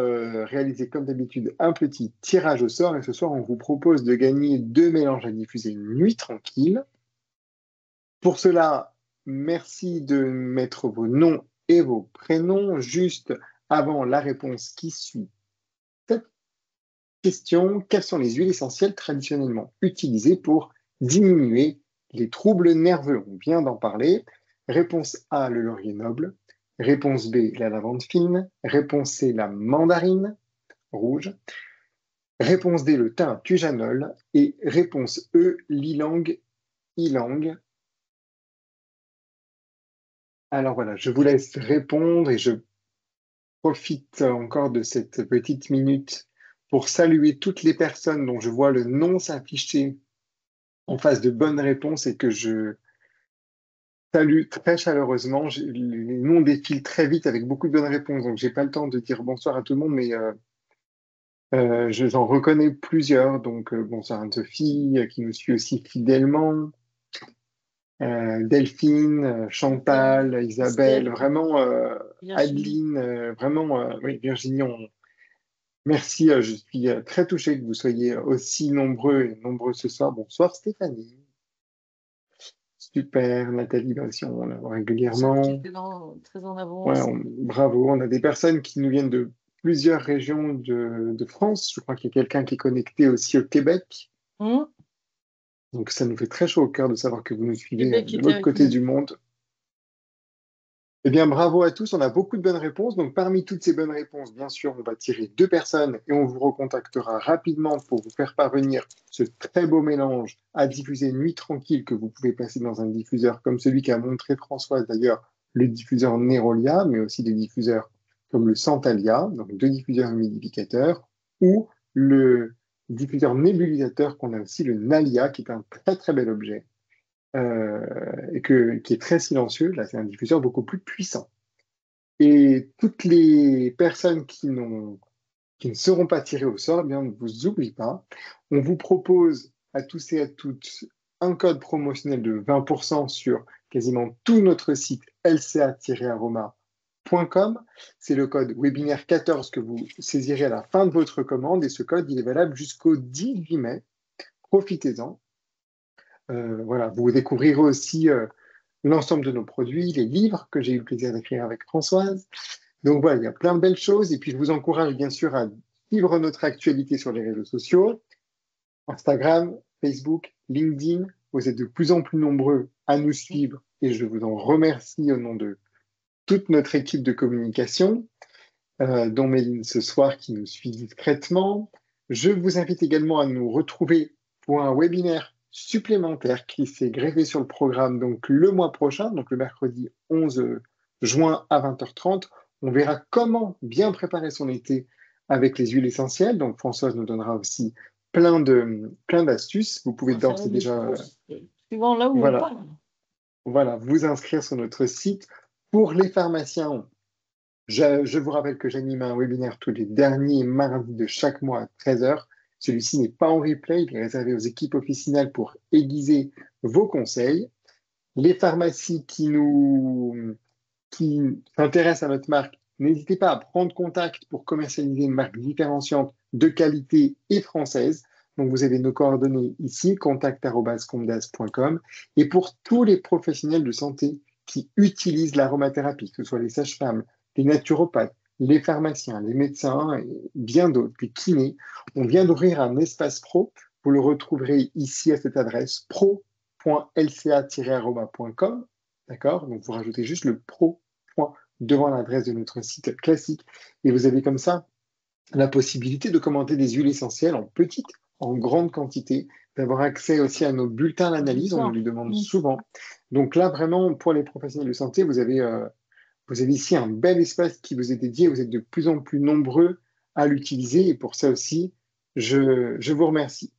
réaliser comme d'habitude un petit tirage au sort et ce soir, on vous propose de gagner 2 mélanges à diffuser une nuit tranquille. Pour cela, merci de mettre vos noms et vos prénoms juste avant la réponse qui suit cette question. Quelles sont les huiles essentielles traditionnellement utilisées pour diminuer les troubles nerveux? On vient d'en parler. Réponse A, le laurier noble. Réponse B, la lavande fine. Réponse C, la mandarine rouge. Réponse D, le thym tujanol. Et réponse E, l'ylang-ylang. Alors voilà, je vous laisse répondre et je profite encore de cette petite minute pour saluer toutes les personnes dont je vois le nom s'afficher en face de bonnes réponses et que je salue très chaleureusement. Les noms défilent très vite avec beaucoup de bonnes réponses, donc j'ai pas le temps de dire bonsoir à tout le monde, mais j'en reconnais plusieurs. Donc bonsoir Anne-Sophie qui nous suit aussi fidèlement. Delphine, Chantal, Isabelle, vraiment Adeline, vraiment oui, Virginie, merci, je suis très touché que vous soyez aussi nombreux et nombreux ce soir. Bonsoir Stéphanie. Super, Nathalie, là aussi on la voit régulièrement. Très en avance. Ouais, bravo, on a des personnes qui nous viennent de plusieurs régions de France. Je crois qu'il y a quelqu'un qui est connecté aussi au Québec. Donc ça nous fait très chaud au cœur de savoir que vous nous suivez de l'autre côté du monde. Eh bien, bravo à tous. On a beaucoup de bonnes réponses. Donc, parmi toutes ces bonnes réponses, bien sûr, on va tirer 2 personnes et on vous recontactera rapidement pour vous faire parvenir ce très beau mélange à diffuser une nuit tranquille que vous pouvez passer dans un diffuseur comme celui qu'a montré Françoise d'ailleurs, le diffuseur Nerolia, mais aussi des diffuseurs comme le Santalia, donc 2 diffuseurs humidificateurs, ou le diffuseur nébulisateur qu'on a aussi, le Nalia, qui est un très très bel objet qui est très silencieux. Là, c'est un diffuseur beaucoup plus puissant. Et toutes les personnes qui ne seront pas tirées au sort, eh bien, on ne vous oublie pas. On vous propose à tous et à toutes un code promotionnel de 20% sur quasiment tout notre site lca-aroma.com. C'est le code webinaire 14 que vous saisirez à la fin de votre commande et ce code, il est valable jusqu'au 18 mai. Profitez-en. Voilà, vous découvrirez aussi l'ensemble de nos produits, les livres que j'ai eu le plaisir d'écrire avec Françoise. Donc voilà, il y a plein de belles choses. Et puis je vous encourage bien sûr à suivre notre actualité sur les réseaux sociaux, Instagram, Facebook, LinkedIn. Vous êtes de plus en plus nombreux à nous suivre et je vous en remercie au nom de toute notre équipe de communication, dont Méline ce soir qui nous suit discrètement. Je vous invite également à nous retrouver pour un webinaire supplémentaire qui s'est greffé sur le programme donc le mois prochain, donc le mercredi 11 juin à 20h30. On verra comment bien préparer son été avec les huiles essentielles. Donc Françoise nous donnera aussi plein d'astuces. Vous pouvez d'ores et déjà suivant là où on voilà, parle. voilà, vous inscrire sur notre site. Pour les pharmaciens, je vous rappelle que j'anime un webinaire tous les derniers mardis de chaque mois à 13h. Celui-ci n'est pas en replay, il est réservé aux équipes officinales pour aiguiser vos conseils. Les pharmacies qui s'intéressent à notre marque, n'hésitez pas à prendre contact pour commercialiser une marque différenciante de qualité et française. Donc, vous avez nos coordonnées ici, contact@comdas.com. Et pour tous les professionnels de santé qui utilisent l'aromathérapie, que ce soit les sages-femmes, les naturopathes, les pharmaciens, les médecins et bien d'autres, les kinés, on vient d'ouvrir un espace pro. Vous le retrouverez ici à cette adresse pro.lca-aroma.com. D'accord? Donc, vous rajoutez juste le pro devant l'adresse de notre site classique et vous avez comme ça la possibilité de commander des huiles essentielles en petite, en grande quantité, d'avoir accès aussi à nos bulletins d'analyse, on nous les demande souvent. Donc là, vraiment, pour les professionnels de santé, vous avez ici un bel espace qui vous est dédié, vous êtes de plus en plus nombreux à l'utiliser et pour ça aussi, je vous remercie.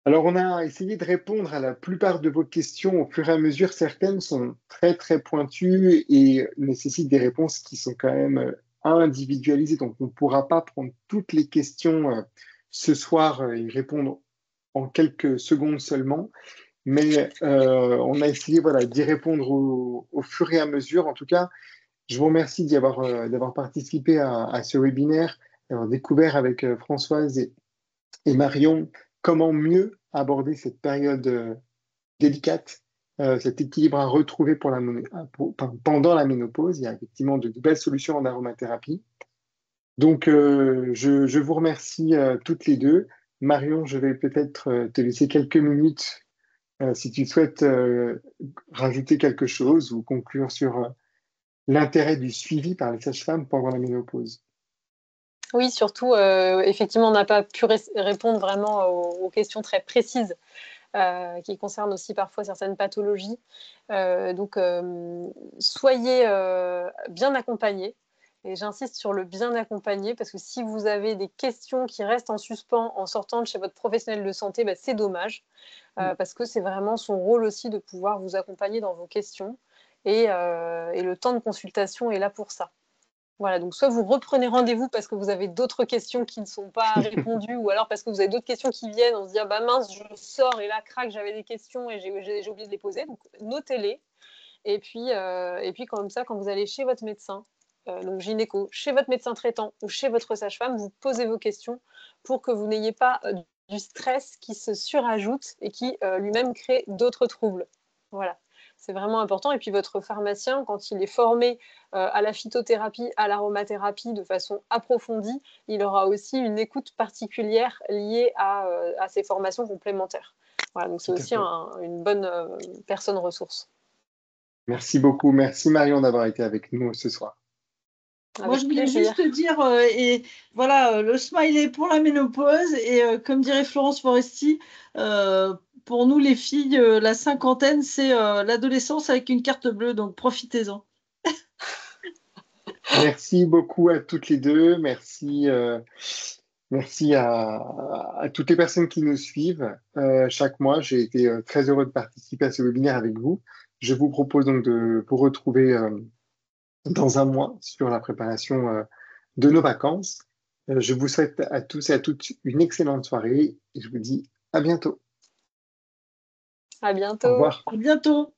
Alors, on a essayé de répondre à la plupart de vos questions au fur et à mesure. Certaines sont très, très pointues et nécessitent des réponses qui sont quand même individualisées. Donc, on ne pourra pas prendre toutes les questions ce soir et répondre en quelques secondes seulement. Mais on a essayé voilà, d'y répondre au fur et à mesure. En tout cas, je vous remercie d'avoir participé à ce webinaire, d'avoir découvert avec Françoise et Marion, comment mieux aborder cette période délicate, cet équilibre à retrouver pendant la ménopause. Il y a effectivement de belles solutions en aromathérapie. Donc, je vous remercie toutes les deux. Marion, je vais peut-être te laisser quelques minutes si tu souhaites rajouter quelque chose ou conclure sur l'intérêt du suivi par les sages-femmes pendant la ménopause. Oui, surtout, effectivement, on n'a pas pu répondre vraiment aux questions très précises qui concernent aussi parfois certaines pathologies. Donc, soyez bien accompagnés. Et j'insiste sur le bien accompagné parce que si vous avez des questions qui restent en suspens en sortant de chez votre professionnel de santé, bah, c'est dommage parce que c'est vraiment son rôle aussi de pouvoir vous accompagner dans vos questions et le temps de consultation est là pour ça. Voilà, donc soit vous reprenez rendez-vous parce que vous avez d'autres questions qui ne sont pas répondues, ou alors parce que vous avez d'autres questions qui viennent, on se dit ah bah mince, je sors et là, crac, j'avais des questions et j'ai oublié de les poser. Donc notez-les. Et puis comme ça, quand vous allez chez votre médecin, donc gynéco, chez votre médecin traitant ou chez votre sage-femme, vous posez vos questions pour que vous n'ayez pas du stress qui se surajoute et qui lui-même crée d'autres troubles. Voilà. C'est vraiment important. Et puis votre pharmacien, quand il est formé à la phytothérapie, à l'aromathérapie de façon approfondie, il aura aussi une écoute particulière liée à ces formations complémentaires. Voilà, donc c'est aussi une bonne personne ressource. Merci beaucoup. Merci Marion d'avoir été avec nous ce soir. Moi, je Avec voulais plaisir. juste te dire, et voilà, le smiley pour la ménopause, et comme dirait Florence Foresti, euh, pour nous les filles, la cinquantaine, c'est l'adolescence avec une carte bleue, donc profitez-en. Merci beaucoup à toutes les deux. Merci, merci à toutes les personnes qui nous suivent chaque mois. J'ai été très heureux de participer à ce webinaire avec vous. Je vous propose donc de vous retrouver dans un mois sur la préparation de nos vacances. Je vous souhaite à tous et à toutes une excellente soirée et je vous dis à bientôt. À Au bientôt. revoir. À bientôt.